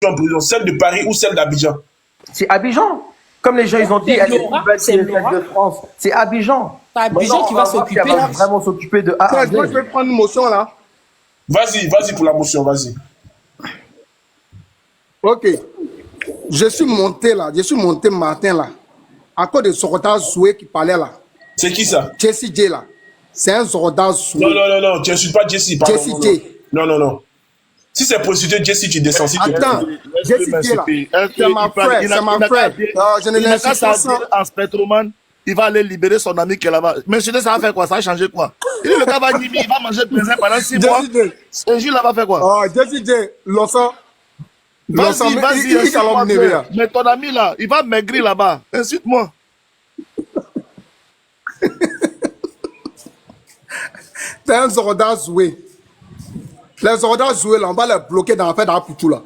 en prison? Celle de Paris ou celle d'Abidjan? C'est Abidjan. Comme les gens, ils ont dit, elle est plus belle que celle de France. C'est Abidjan. C'est Abidjan qui va s'occuper. Elle va vraiment s'occuper de A à Z. Moi, je vais prendre une motion là. Vas-y pour la motion, vas-y. Ok. Je suis monté matin là. À cause de Sorota Zoué qui parlait là. C'est qui ça? Jesse J là. C'est un Sorota Zoué. Non, tu insultes pas Jesse. Jesse J. Non. Si c'est prostitué, Jesse, tu descends. Si tu Attends, Jesse J là. C'est ma frère, c'est ma frère. Je ne l'insulte pas ça. En Spectroman, il va aller libérer son ami qui est là-bas. Mais je sais, ça va faire quoi? Ça va changer quoi? Il dit, le gars va dire, il va manger de plaisir pendant 6 mois. Ce jour-là va faire quoi? Oh, Jesse J, l'osso. Vas-y, insulte-moi. Mais ton ami là, il va maigrir là-bas. Insulte-moi. C'est un Zorda Zoué. Les Zorda Zoué, là, on va les bloquer dans l'affaire d'Apoutou, là.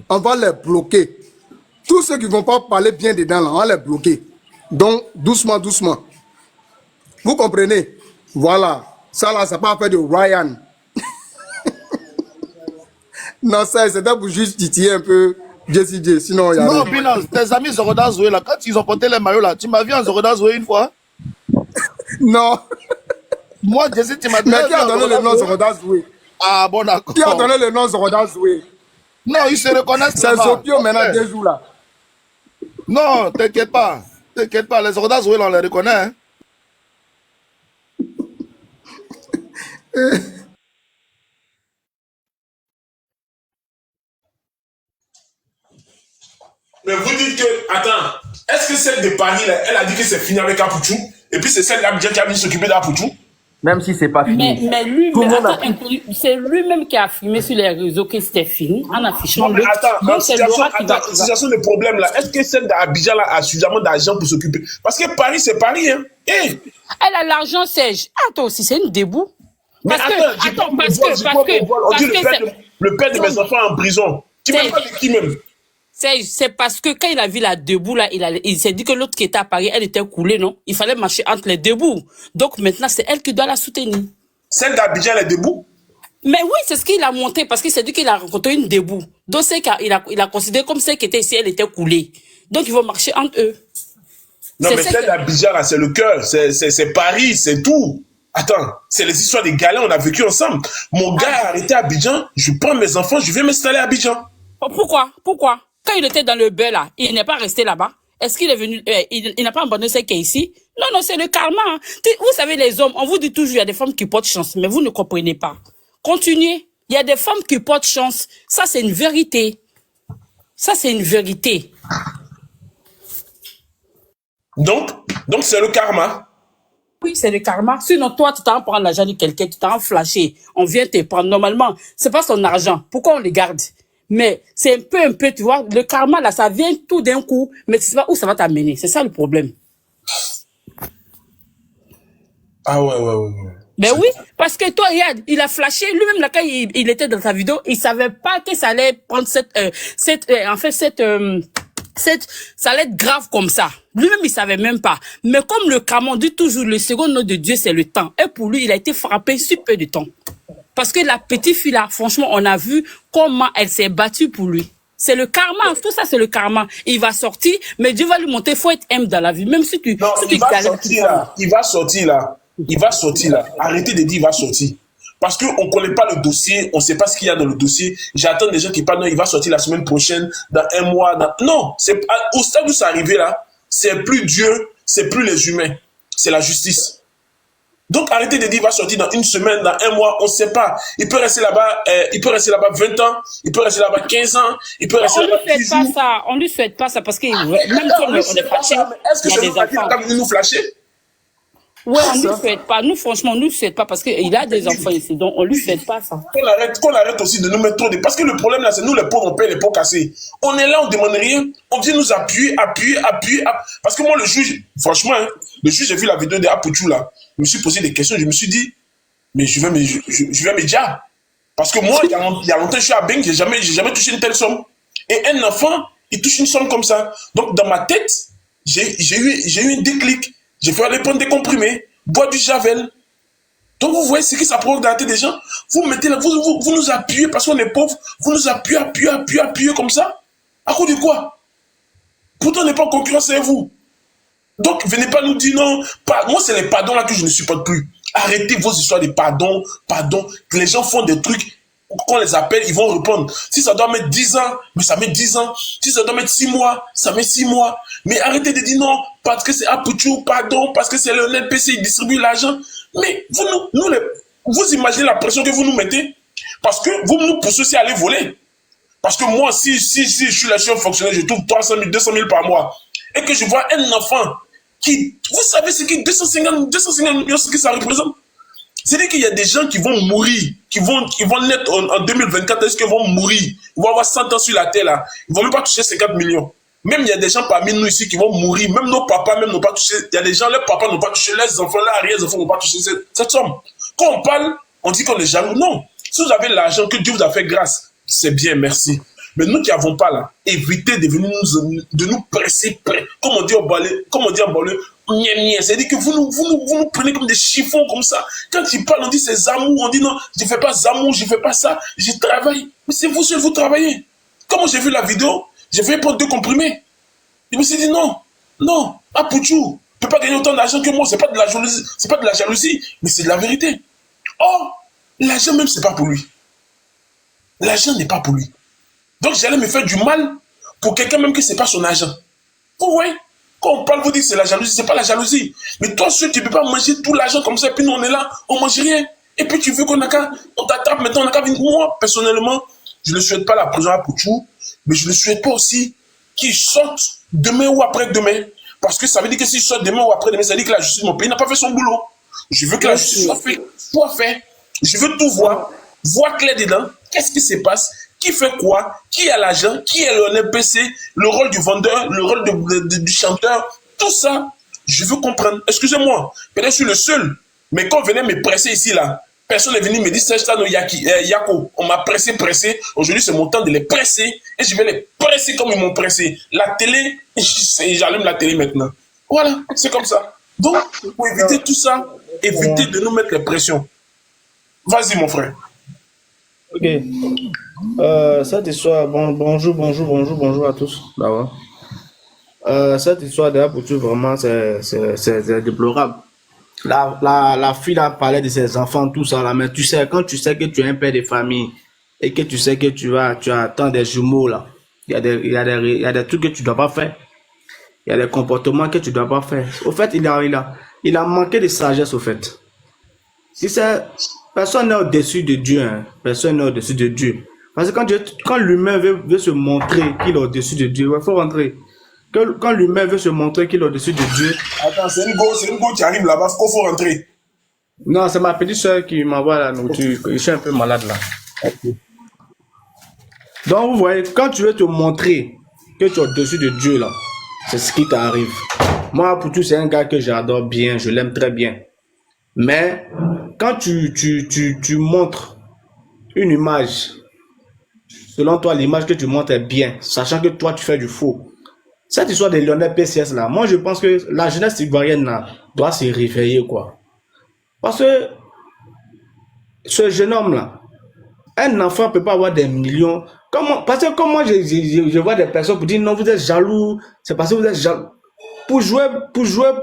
On va les bloquer. Tous ceux qui ne vont pas parler bien dedans, là, on va les bloquer. Donc, doucement. Vous comprenez? Voilà. Ça, là, c'est pas affaire de Ryan. Non, ça, c'était pour juste titiller un peu Jesse J. Sinon, il y a Non, rien. Binan, tes amis Zorda Zoué là, quand ils ont porté les maillots là, tu m'as vu en Zorda Zoué une fois? Non. Moi, Jesse, tu m'as dit. Mais qui a donné le nom Zorda Zoué? Ah, bon, d'accord. Qui a donné le nom Zorda Zoué? Non, ils se reconnaissent. C'est Zopio maintenant 2 jours là. Non, t'inquiète pas. Les Zorda Zoué là, on les reconnaît. Hein? Mais vous dites que, attends, est-ce que celle de Paris, là, elle a dit que c'est fini avec Apoutou, et puis c'est celle d'Abidjan qui a venu s'occuper d'Apoutou? Même si c'est pas fini. Mais lui, Tout le monde a- c'est lui-même qui a affirmé sur les réseaux que c'était fini en affichant Non, mais attends, Donc c'est Laura qui va. situation de problème là, est-ce que celle d'Abidjan là a suffisamment d'argent pour s'occuper? Parce que Paris, c'est Paris, hein. Hey! Elle a l'argent, Serge. Ah, toi aussi, c'est une débout. Mais Parce que, on dit le père de mes enfants en prison. Tu m'as pas de qui même? c'est parce que quand il a vu la debout là, il s'est dit que l'autre qui était à Paris, elle était coulée, non? Il fallait marcher entre les deux bouts. Donc maintenant, c'est elle qui doit la soutenir. Celle d'Abidjan, elle est debout? Mais oui, c'est ce qu'il a monté parce qu'il s'est dit qu'il a rencontré une debout. Donc c'est qu'il a considéré comme celle qui était ici, elle était coulée. Donc ils vont marcher entre eux. Non, mais celle d'Abidjan là, c'est le cœur, c'est Paris, c'est tout. Attends, c'est les histoires des galères, on a vécu ensemble. Mon gars a arrêté à Abidjan, je prends mes enfants, je vais m'installer à Abidjan. Pourquoi? Quand il était dans le beurre là, il n'est pas resté là-bas. Est-ce qu'il est venu, il n'a pas abandonné celle qui est ici? Non, c'est le karma. Hein. Vous savez, les hommes, on vous dit toujours, il y a des femmes qui portent chance, mais vous ne comprenez pas. Continuez. Il y a des femmes qui portent chance. Ça, c'est une vérité. Donc c'est le karma. Oui, c'est le karma. Sinon, toi, tu t'en prends l'argent de quelqu'un, tu t'en flashé. On vient te prendre. Normalement, c'est pas son argent. Pourquoi on le garde? Mais c'est un peu, tu vois, le karma, là, ça vient tout d'un coup, mais tu sais pas où ça va t'amener. C'est ça le problème. Ah ouais. Ben oui, parce que toi, regarde, il a flashé, lui-même, là, quand il était dans sa vidéo, il savait pas que ça allait prendre ça allait être grave comme ça. Lui-même, il savait même pas. Mais comme le karma, on dit toujours, le second nom de Dieu, c'est le temps. Et pour lui, il a été frappé sur peu de temps. Parce que la petite fille là, franchement, on a vu comment elle s'est battue pour lui. C'est le karma, tout ça c'est le karma. Il va sortir, mais Dieu va lui montrer, faut être aime dans la vie. Même si tu... Non, si il va sortir là. Arrêtez de dire il va sortir. Parce qu'on ne connaît pas le dossier, on ne sait pas ce qu'il y a dans le dossier. J'attends des gens qui parlent, non, il va sortir la semaine prochaine, dans 1 mois. Non, au stade où c'est arrivé là, c'est plus Dieu, c'est plus les humains, c'est la justice. Donc arrêtez de dire il va sortir dans 1 semaine, dans 1 mois, on ne sait pas. Il peut rester là-bas, 20 ans, il peut rester là-bas 15 ans, il peut rester là-bas 10 jours. On lui souhaite pas ça parce que même si on est fâché, est-ce que c'est nous qui a venu nous flasher? Ouais, on lui souhaite pas. Nous, franchement, on lui souhaite pas parce qu'il a des enfants ici, donc on lui souhaite pas ça. Qu'on arrête aussi de nous mettre trop de... Parce que le problème là, c'est nous les pauvres, on paye les pots cassés. On est là, on demande rien, on vient nous appuyer. Parce que moi, le juge, franchement, hein, le juge, j'ai vu la vidéo de Apoutou là, je me suis posé des questions, je me suis dit, mais je vais me dire. Parce que moi, il y a longtemps, je suis à Beng, j'ai jamais touché une telle somme. Et un enfant, il touche une somme comme ça. Donc, dans ma tête, j'ai eu un déclic. J'ai fait aller prendre des comprimés, boire du javel. Donc, vous voyez ce que ça provoque dans la tête des gens. Vous mettez là, vous nous appuyez parce qu'on est pauvres. Vous nous appuyez comme ça. À cause de quoi? Pourtant, on n'est pas en concurrence avec vous. Donc, venez pas nous dire non. Moi, c'est les pardons là que je ne supporte plus. Arrêtez vos histoires de pardon, pardon. Que les gens font des trucs, quand on les appelle, ils vont répondre. Si ça doit mettre 10 ans, mais ça met 10 ans. Si ça doit mettre 6 mois, ça met 6 mois. Mais arrêtez de dire non, parce que c'est Apouchou, pardon, parce que c'est le NPC, il distribue l'argent. Mais vous imaginez la pression que vous nous mettez? Parce que vous nous poussez aussi à aller voler. Parce que moi, si je suis la chef fonctionnaire, je trouve 300 000, 200 000 par mois. Et que je vois un enfant qui, vous savez ce qui 250 millions, ce que ça représente? C'est-à-dire qu'il y a des gens qui vont mourir, qui vont naître en 2024, est-ce qu'ils vont mourir? Ils vont avoir 100 ans sur la terre là. Ils vont même pas toucher 50 millions. Même il y a des gens parmi nous ici qui vont mourir, même nos papas même n'ont pas touché, il y a des gens, leurs papas n'ont pas touché, leurs enfants, leurs arrière-enfants n'ont pas touché cette somme. Quand on parle, on dit qu'on est jaloux. Non. Si vous avez l'argent que Dieu vous a fait grâce, c'est bien, merci. Mais nous qui n'avons pas là, évitez de venir de nous presser, comme on dit en balai, c'est-à-dire que vous nous prenez comme des chiffons comme ça. Quand ils parlent, on dit c'est Zamou, on dit non, je ne fais pas Zamou, je ne fais pas ça, je travaille. Mais c'est vous seul, vous travaillez. Comme j'ai vu la vidéo, j'ai fait prendre 2 comprimés. Je me suis dit non, Apouchou ne peut pas gagner autant d'argent que moi, c'est pas de la jalousie, mais c'est de la vérité. Oh, l'argent même, c'est pas pour lui. L'argent n'est pas pour lui. Donc j'allais me faire du mal pour quelqu'un même que ce n'est pas son argent. Vous voyez? Quand on parle, vous dites c'est la jalousie, c'est pas la jalousie. Mais toi, tu ne peux pas manger tout l'argent comme ça, et puis nous on est là, on mange rien. Et puis tu veux on t'attrape maintenant, on a qu'à venir. Moi, personnellement, je ne souhaite pas la prison à Pouchou, mais je ne souhaite pas aussi qu'il sorte demain ou après-demain. Parce que ça veut dire que s'il sort demain ou après-demain, ça veut dire que la justice de mon pays n'a pas fait son boulot. Je veux que la justice soit faite. Je veux tout voir clair dedans. Qu'est-ce qui se passe? Qui fait quoi? Qui a l'argent? Qui est le NPC? Le rôle du vendeur? Le rôle du chanteur? Tout ça, je veux comprendre. Excusez-moi, peut-être je suis le seul. Mais quand on venait me presser ici, là, personne n'est venu me dire Serge Tano Yako. On m'a pressé. Aujourd'hui, c'est mon temps de les presser. Et je vais les presser comme ils m'ont pressé. La télé, j'allume la télé maintenant. Voilà, c'est comme ça. Donc, pour éviter tout ça, éviter de nous mettre les pressions. Vas-y, mon frère. Ok. Cette histoire, bonjour à tous. D'abord. Cette histoire de Apouchou, vraiment, c'est déplorable. La fille a parlé de ses enfants, tout ça là, mais tu sais, quand tu sais que tu es un père de famille et que tu sais que tu attends des jumeaux là, il y a des trucs que tu dois pas faire. Il y a des comportements que tu dois pas faire. Au fait, il a manqué de sagesse, au fait. Si c'est, personne n'est au-dessus de Dieu, hein. Personne n'est au-dessus de Dieu. Parce que quand l'humain veut se montrer qu'il est au-dessus de Dieu, il faut rentrer. Quand l'humain veut se montrer qu'il est au-dessus de Dieu. Attends, c'est une go qui arrive là-bas, il faut rentrer. Non, c'est ma petite soeur qui m'envoie la nourriture. Je suis un peu malade là. Okay. Donc, vous voyez, quand tu veux te montrer que tu es au-dessus de Dieu là, c'est ce qui t'arrive. Moi, Pouchou, c'est un gars que j'adore bien, je l'aime très bien. Mais quand tu montres une image, selon toi, l'image que tu montres est bien, sachant que toi, tu fais du faux. Cette histoire de Lionel PCS là, moi je pense que la jeunesse ivoirienne là doit se réveiller quoi. Parce que ce jeune homme là, un enfant ne peut pas avoir des millions. Parce que comme moi je vois des personnes pour dire non, vous êtes jaloux, c'est parce que vous êtes jaloux. Pour jouer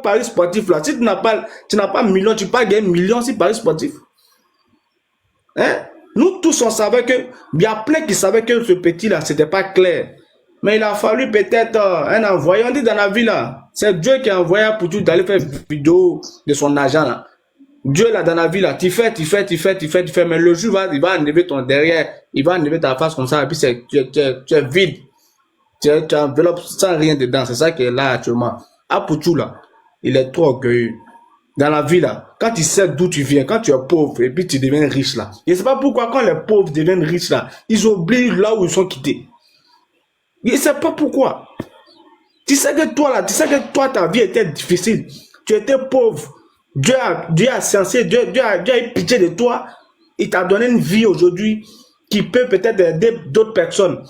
Paris sportif là, si tu n'as pas millions, tu peux pas gagner millions si Paris sportif. Hein? Nous tous on savait que, il y a plein qui savaient que ce petit là, c'était pas clair. Mais il a fallu peut-être un envoyé. On dit dans la vie là, c'est Dieu qui a envoyé pour tout d'aller faire une vidéo de son agent là. Dieu là dans la vie là, tu fais, mais le jour il va enlever ton derrière, il va enlever ta face comme ça, et puis tu es vide. Tu enveloppes sans rien dedans, c'est ça qui est là actuellement. Apouchou là, il est trop orgueilleux. Dans la vie là, quand tu sais d'où tu viens, quand tu es pauvre et puis tu deviens riche là, et c'est pas pourquoi quand les pauvres deviennent riches là, ils oublient là où ils sont quittés. Et c'est pas pourquoi. Tu sais que toi, ta vie était difficile. Tu étais pauvre. Dieu a censé, Dieu a eu pitié de toi. Il t'a donné une vie aujourd'hui qui peut peut-être aider d'autres personnes.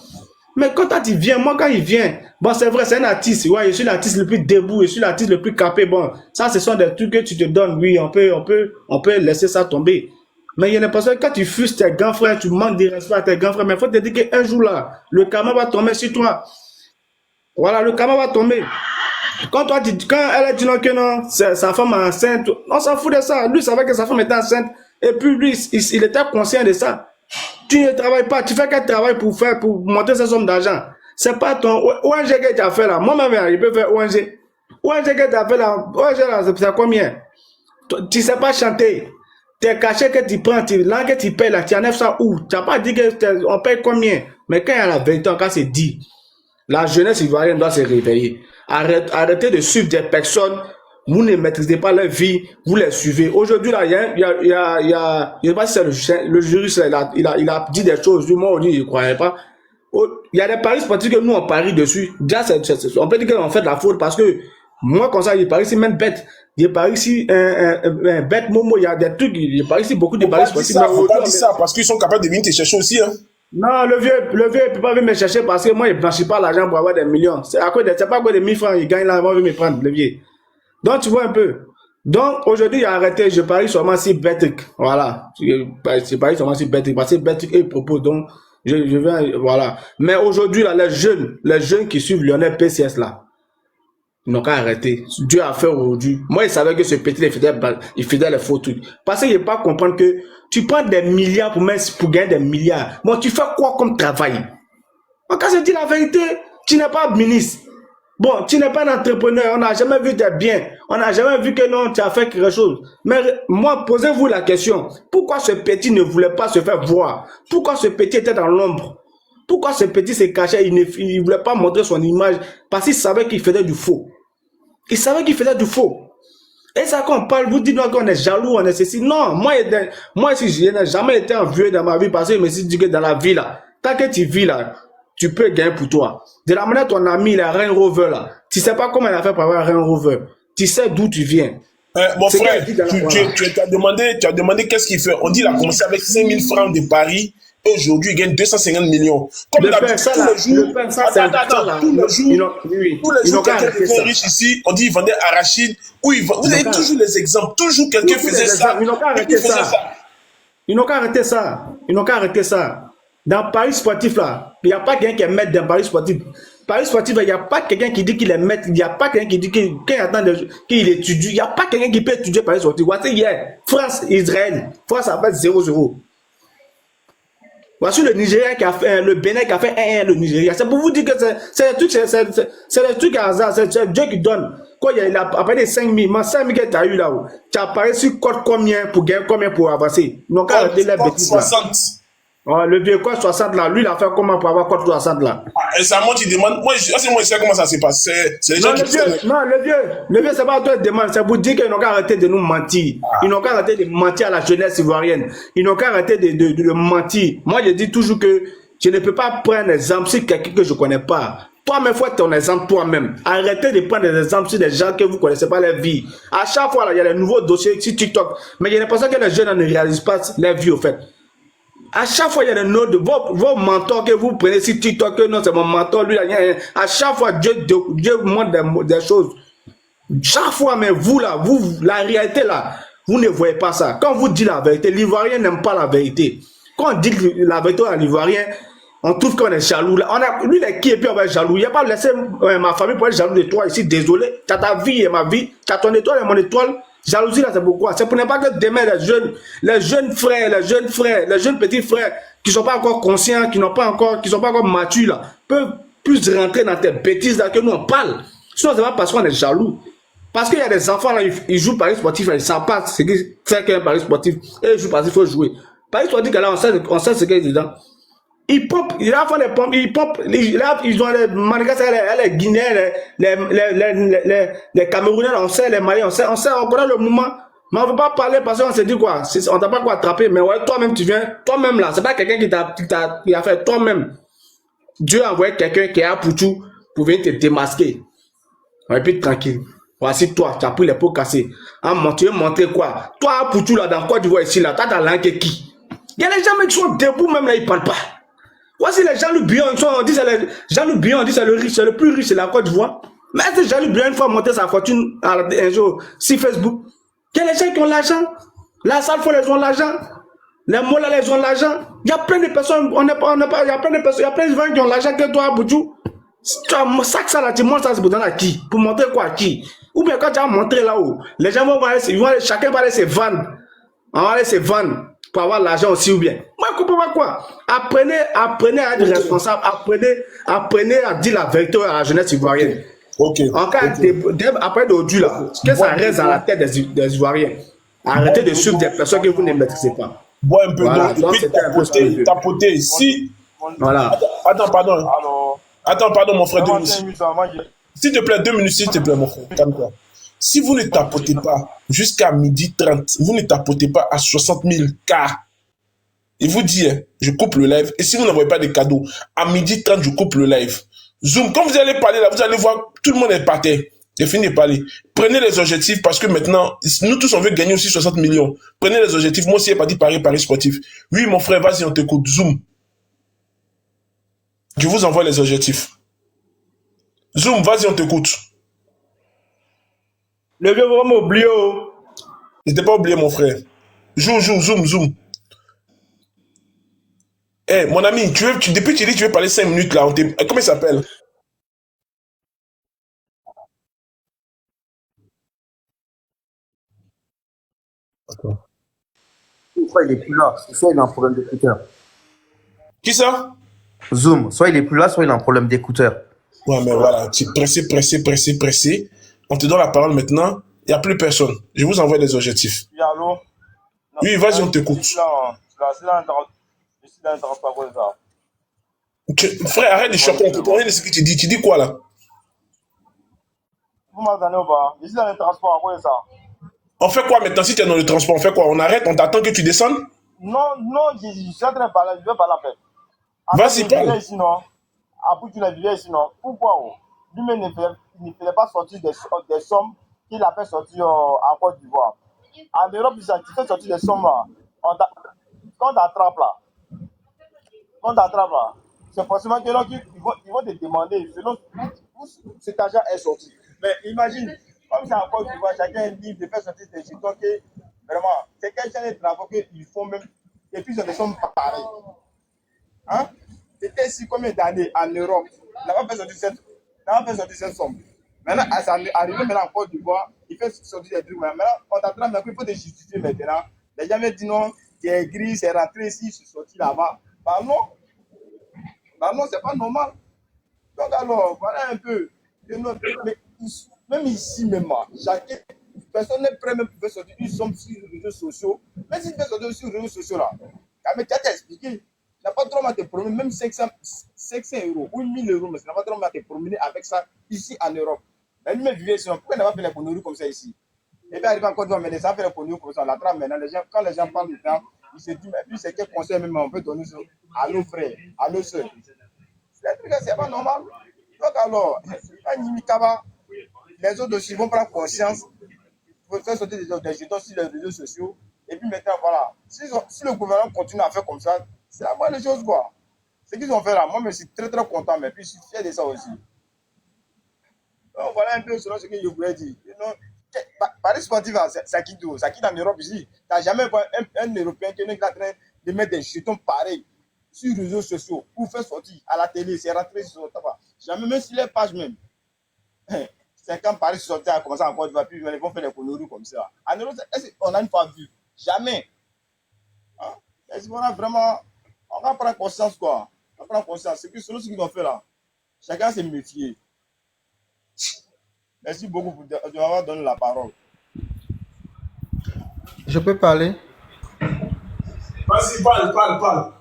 Mais quand tu viens, moi quand il vient, bon c'est vrai, c'est un artiste. Ouais, je suis l'artiste le plus debout, je suis l'artiste le plus capé. Bon, ça ce sont des trucs que tu te donnes. Oui, on peut laisser ça tomber. Mais il y a l'impression que quand tu fuses tes grands frères, tu manques de respect à tes grands frères. Mais il faut te dire qu'un jour là, le karma va tomber sur toi. Voilà, le karma va tomber. Quand elle a dit non, que non, sa femme est enceinte, on s'en fout de ça. Lui savait que sa femme était enceinte. Et puis lui, il était conscient de ça. Tu ne travailles pas, tu fais qu'un travail pour monter ces sommes d'argent. C'est pas ton ONG que tu as fait là. Moi-même, il peut faire ONG. ONG que tu as fait là, ONG là, c'est combien? Tu ne sais pas chanter. Tes cachets que tu prends, langue que tu payes là, tu enlèves ça où? Tu n'as pas dit qu'on paye combien? Mais quand il y a la 20 ans, quand c'est dit, la jeunesse ivoirienne doit se réveiller. Arrêtez de suivre des personnes, vous ne maîtrisez pas leur vie, vous les suivez. Aujourd'hui, là, je ne sais pas si c'est le juriste, il a dit des choses, du moins on dit, il ne croyait pas. Il y a des paris sportifs que nous on parie dessus. Déjà, on peut dire qu'on fait de la faute parce que moi, comme ça, il parie ici même bête. Il parie ici un bête Momo, il y a des trucs, il parie ici beaucoup de paris sportifs. Il ne faut pas dire ça parce qu'ils sont capables de venir te chercher aussi. Hein. Non, le vieux, il ne peut pas venir me chercher parce que moi, il ne blanchit pas l'argent pour avoir des millions. C'est pas quoi des 1000 francs, il gagne là, il va me prendre, le vieux. Donc, tu vois un peu. Donc, aujourd'hui, il a arrêté, je parie seulement si Betrick. Voilà. Je parie seulement si Betrick. Parce que Betrick est propos. Donc, je vais, voilà. Mais aujourd'hui, là, les jeunes qui suivent Lionel PCS, là, ils n'ont qu'à arrêter. Dieu a fait aujourd'hui. Moi, il savait que ce petit, il faisait les faux trucs. Parce qu'il ne pas comprendre que tu prends des milliards pour gagner des milliards. Bon, tu fais quoi comme travail? Quand je dis la vérité, tu n'es pas ministre. Bon, tu n'es pas un entrepreneur. On n'a jamais vu tes biens. On n'a jamais vu que non, tu as fait quelque chose. Mais moi, posez-vous la question. Pourquoi ce petit ne voulait pas se faire voir? Pourquoi ce petit était dans l'ombre? Pourquoi ce petit se cachait? Il ne voulait pas montrer son image parce qu'il savait qu'il faisait du faux. Il savait qu'il faisait du faux. Et ça, quand on parle, vous dites qu'on est jaloux, on est ceci. Non, moi si je n'ai jamais été envieux dans ma vie parce que je me suis dit que dans la vie là, tant que tu vis là, tu peux gagner pour toi. De la manière ton ami, il a Range Rover là. Tu sais pas comment il a fait pour avoir un Range Rover. Tu sais d'où tu viens. Mon frère, tu as demandé qu'est-ce qu'il fait. On dit qu'il a commencé avec 5000 francs de paris. Aujourd'hui, il gagne 250 millions. Comme d'habitude, tous les jours, quelqu'un devient riche ici, on dit qu'il vendait arachide. Vous avez toujours les exemples. Toujours quelqu'un faisait ça. Ils n'ont qu'à arrêter ça. Ils n'ont qu'à arrêter ça. Ils n'ont qu'à arrêter ça. Dans Paris sportif, là, il n'y a pas quelqu'un qui est maître dans Paris sportif. Paris sportif, il n'y a pas quelqu'un qui dit qu'il est maître. Il n'y a pas quelqu'un qui dit qu'il étudie. Il n'y a pas quelqu'un qui peut étudier Paris sportif. Voici hier, France, Israël. France a fait 0-0. Voici le Nigeria qui a fait, le Bénin qui a fait 1-1, le Nigeria. C'est pour vous dire que c'est des trucs à hasard. C'est Dieu qui donne. Quand il a appelé 5 000, 5 000 que tu as eu là-haut, tu as parlé sur code combien pour gagner combien pour avancer. Donc, arrêtez les bêtises là. 60. Oh, le vieux code 60 là, lui il a fait comment pour avoir code 60 là? Et ça, moi, tu demandes. Moi, je sais comment ça se passe. C'est les gens qui le vieux, c'est pas toi qui demande. C'est pour dire qu'ils n'ont qu'à arrêter de nous mentir. Ils n'ont qu'à arrêter de mentir à la jeunesse ivoirienne. Ils n'ont qu'à arrêter de mentir. Moi, je dis toujours que je ne peux pas prendre un exemple sur quelqu'un que je ne connais pas. Toi-même, faut être ton exemple toi-même. Arrêtez de prendre des exemples sur des gens que vous ne connaissez pas leur vie. À chaque fois, là, il y a des nouveaux dossiers sur TikTok. Mais j'ai l'impression que les jeunes ne réalisent pas leur vie, au fait. À chaque fois, il y a des notes de vos mentors que vous prenez sur TikTok, que non, c'est mon mentor, lui, à chaque fois, Dieu montre des choses. Chaque fois, mais vous, là, la réalité, là, vous ne voyez pas ça. Quand vous dites la vérité, l'Ivoirien n'aime pas la vérité. Quand on dit la vérité à l'Ivoirien, on trouve qu'on est jaloux. Lui, il est qui et puis on va être jaloux. Il n'y a pas laissé ma famille pour être jaloux de toi ici. Désolé, tu as ta vie et ma vie, tu as ton étoile et mon étoile. Jalousie là, c'est pourquoi? C'est pour ne pas que demain les jeunes frères, les jeunes petits frères qui ne sont pas encore conscients, qui ne sont pas encore matures là, peuvent plus rentrer dans tes bêtises là que nous on parle. Sinon c'est pas parce qu'on est jaloux. Parce qu'il y a des enfants là, ils jouent Paris sportif, ils ne savent pas ce qu'est un Paris sportif. Et ils jouent parce qu'il faut jouer. Paris sportif là, on sait ce qu'il y a dedans. Ils pompent, ils font des pompes, ils ont les Madagascar, les Guinéens, les Camerounais, on sait, les Maliens, on connaît le mouvement. Mais on ne veut pas parler parce qu'on se dit quoi, on t'a pas quoi attraper, mais ouais, toi-même tu viens, toi-même là, c'est pas quelqu'un qui a fait toi-même. Dieu a envoyé quelqu'un qui est à Pouchou pour venir te démasquer. Et puis tranquille. Voici toi, tu as pris les pots cassés. Tu veux montrer quoi? Toi à Pouchou là, dans quoi tu vois ici là, t'as ta langue qui? Il y a les gens qui sont debout même là, ils parlent pas. Voici les Jean-Luc Bion, on dit Jean-Luc Bion, on dit c'est le riche, c'est le plus riche, c'est la Côte d'Ivoire. Mais est-ce que Jean-Luc Bion, une fois monté sa fortune un jour sur Facebook, il y a les gens qui ont l'argent. La salle fois les ont l'argent. Les mots là, ils ont l'argent. Il y a plein de personnes, il y a plein de personnes, il y a plein de gens qui ont l'argent que toi, Boudjou. Tu as ça là, tu montres ça, c'est pour donner à qui? Pour montrer quoi à qui? Ou bien quand tu as montré là-haut, les gens vont aller, chacun va aller se vendre. On va aller se vendre pour avoir l'argent aussi ou bien. Moi, je comprends pas quoi. Apprenez à être responsable, apprenez à dire la vérité à la jeunesse ivoirienne. Ok. En cas après d'aujourd'hui là, que ça reste dans la tête des Ivoiriens. Arrêtez de suivre des personnes que vous ne maîtrisez pas. Bois un peu Voilà, d'eau et puis tapoter. Si. Voilà. Attends, pardon. Alors, Attends, pardon, mon frère. moi, 5 minutes, moi, S'il te plaît, 2 minutes, s'il te plaît, mon frère. Calme-toi. Si vous ne tapotez pas jusqu'à 12h30, vous ne tapotez pas à 60 000 cas. Il vous dit, hein, je coupe le live. Et si vous n'envoyez pas de cadeaux, à 12h30, je coupe le live. Zoom, quand vous allez parler là, vous allez voir, tout le monde est par terre. J'ai fini de parler. Prenez les objectifs parce que maintenant, nous tous, on veut gagner aussi 60 millions. Prenez les objectifs. Moi aussi, j'ai pas dit Paris sportif. Oui, mon frère, vas-y, on t'écoute. Zoom. Je vous envoie les objectifs. Zoom, vas-y, on t'écoute. Le vieux va m'oublier. Je t'ai pas oublié, mon frère. Joue, zoom. Eh, mon ami, depuis que tu dis que tu veux parler 5 minutes là, comment il s'appelle? Soit il est plus là, soit il a un problème d'écouteur. Qui ça? Zoom, soit il est plus là, soit il a un problème d'écouteur. Ouais, mais voilà, tu es pressé. On te donne la parole maintenant. Il n'y a plus personne. Je vous envoie les objectifs. Oui, allô? Oui, vas-y, on t'écoute. Je suis dans un transport comme ça. Frère, arrête de choquer. On ne comprend rien de ce que tu dis. Tu dis quoi là? Vous m'entendez ou pas? Je suis dans un transport comme ça. On fait quoi maintenant si tu es dans le transport? On fait quoi? On arrête? On t'attend que tu descendes? Non, je suis en train de parler. Je vais parler après. Vas-y, parle. Ici, non? Après, tu l'as vu ici, non? Pourquoi? Lui-même ne faisait pas sortir des sommes qu'il a fait sortir en Côte d'Ivoire. En Europe, tu fais sortir des sommes là. Quand on t'attrape là, c'est forcément que ils vont te demander selon où cet argent est sorti. Mais imagine, comme c'est en Côte d'Ivoire, chacun dit de faire sortir des jetons que vraiment, c'est quel genre de travaux qu'ils font même, et puis ils ont des sommes pareilles. Hein? C'était ici combien d'années en Europe? On n'a pas fait sortir cette somme. Maintenant, ça arrive maintenant en Côte d'Ivoire, il fait sortir des trucs. Maintenant, on t'attrape, mais il faut te justifier maintenant. Les gens me disent non, tu es gris, c'est rentré ici, je suis sorti là-bas. Bah non, c'est pas normal. Donc alors, voilà un peu. Mais même ici, même, personne n'est prêt même pour faire sortir une somme sur les réseaux sociaux. Même si tu fais sortir sur les réseaux sociaux là, mais tu as expliqué. Tu n'as pas trop mal à te promener, même 500 € ou 1000 €, mais tu n'as pas trop mal à te promener avec ça ici en Europe. Mais lui-même vivait ici, pourquoi il n'a pas fait les conneries comme ça ici? Et puis arrivé en Côte d'Ivoire, mais ça fait les conneries comme ça, on l'attrape maintenant. Quand les gens parlent maintenant, ils se disent, mais puis c'est quel conseil même on peut donner à nos frères, à nos soeurs? C'est pas normal. Donc alors, les autres aussi vont prendre conscience, vont faire sortir des jetons sur les réseaux sociaux. Et puis maintenant, voilà, si le gouvernement continue à faire comme ça, c'est la bonne chose, quoi. Ce qu'ils ont fait là, moi, je suis très très content, mais puis je suis fier de ça aussi. Donc voilà un peu selon ce que je voulais dire. Paris sportif, ça quitte où? Ça quitte en Europe ici. Tu n'as jamais vu un Européen qui est en train de mettre des jetons pareils sur les réseaux sociaux pour faire sortir à la télé, c'est rentré sur son tabac. Jamais, même sur les pages même. C'est quand Paris sortait à commencer encore, puis ils vont faire des conneries comme ça. En Europe, on a une fois vu. Jamais. Hein? Est-ce qu'on a vraiment. On va prendre conscience, quoi. On va prendre conscience. C'est que selon ce qu'ils ont fait là, chacun s'est méfié. Merci beaucoup de m'avoir donné la parole. Je peux parler? Vas-y, parle.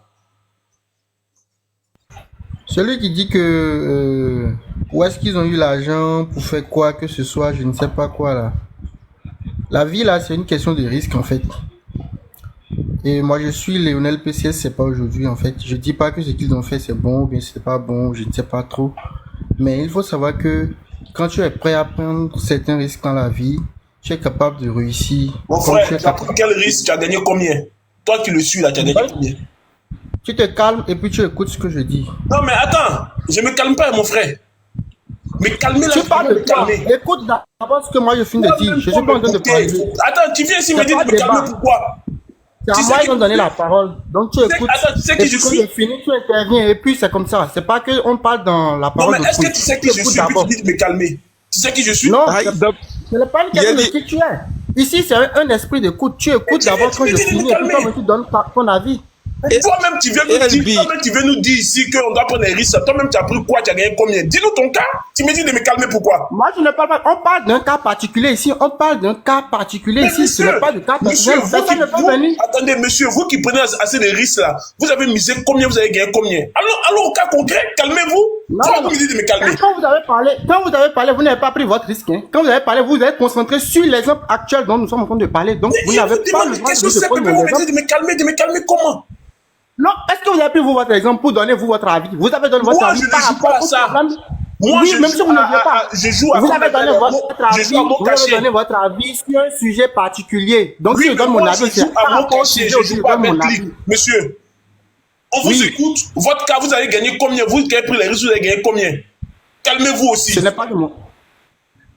Celui qui dit que où est-ce qu'ils ont eu l'argent pour faire quoi que ce soit, je ne sais pas quoi là. La vie là, c'est une question de risque en fait. Et moi je suis Lionel PCS, c'est pas aujourd'hui en fait. Je dis pas que ce qu'ils ont fait c'est bon ou bien c'est pas bon, je ne sais pas trop. Mais il faut savoir que quand tu es prêt à prendre certains risques dans la vie, tu es capable de réussir. Mon frère, tu as pris quel risque? Tu as gagné combien? Toi qui le suis là, tu as gagné combien? Tu te calmes et puis tu écoutes ce que je dis. Non mais attends, je me calme pas mon frère. Mais calmer là, tu parles de toi. Écoute d'abord ce que moi je finis de dire. Je suis pas en train de parler. Attends, tu viens ici me dire de me calmer pourquoi? C'est à moi qu'ils ont donné la parole. Donc tu écoutes. Attends, tu sais Et qui puis je quand suis? je finis, tu interviens. Et puis c'est comme ça. C'est pas qu'on parle dans la Non, parole mais est-ce que d'autrui. tu sais qui je écoutes suis? Puis d'abord. tu dis de me calmer. Tu sais qui je suis? Non, Aïe, donc, ce n'est pas une il a question de dit, qui tu es. Ici, c'est un esprit d'écoute. Tu écoutes tu d'abord tu quand me je dis de me finis. Et puis calmer. toi, tu donnes ton avis. et- Toi-même, tu viens nous LB, dire, toi-même, tu viens nous dire ici qu'on doit prendre des risques. Toi-même, tu as pris quoi? Tu as gagné combien? Dis-nous ton cas. Tu me dis de me calmer pourquoi? Moi, je ne parle pas. On parle d'un cas particulier ici. On parle d'un cas particulier Mais ici. Ce n'est pas de cas monsieur, personnel. vous Personne qui, ne peut vous, venir. attendez, monsieur, vous qui prenez assez de risques là, vous avez misé combien, vous avez gagné combien? Alors au cas concret, calmez-vous. Non, Toi, non, vous non. me dites de me calmer. Quand vous avez parlé, vous n'avez pas pris votre risque. Hein. Quand vous avez parlé, vous êtes concentré sur l'exemple actuel dont nous sommes en train de parler. Donc, vous Je n'avez vous pas demande le une droit question de simple, prendre mais vous mon me exemple. dites de me calmer comment? Non, est-ce que vous avez pris vous votre exemple pour donner vous votre avis? Vous avez donné votre Moi, avis je ne par joue pas rapport à au ça. problème. Moi, Oui, je même si joue vous ne jouez pas. je joue à Vous avez donné je votre joue à avis. mon Vous avez cachet. donné votre avis sur un sujet particulier. Donc, Oui, si je mais donne mon moi, avis, je c'est joue par à mon rapport au cachet, sujet je où je joue pas donne avec mon lui. avis. Monsieur, on vous Oui. écoute. Votre cas, vous avez gagné combien? Vous qui avez pris les risques, vous avez gagné combien? Calmez-vous aussi. Ce n'est pas de mon.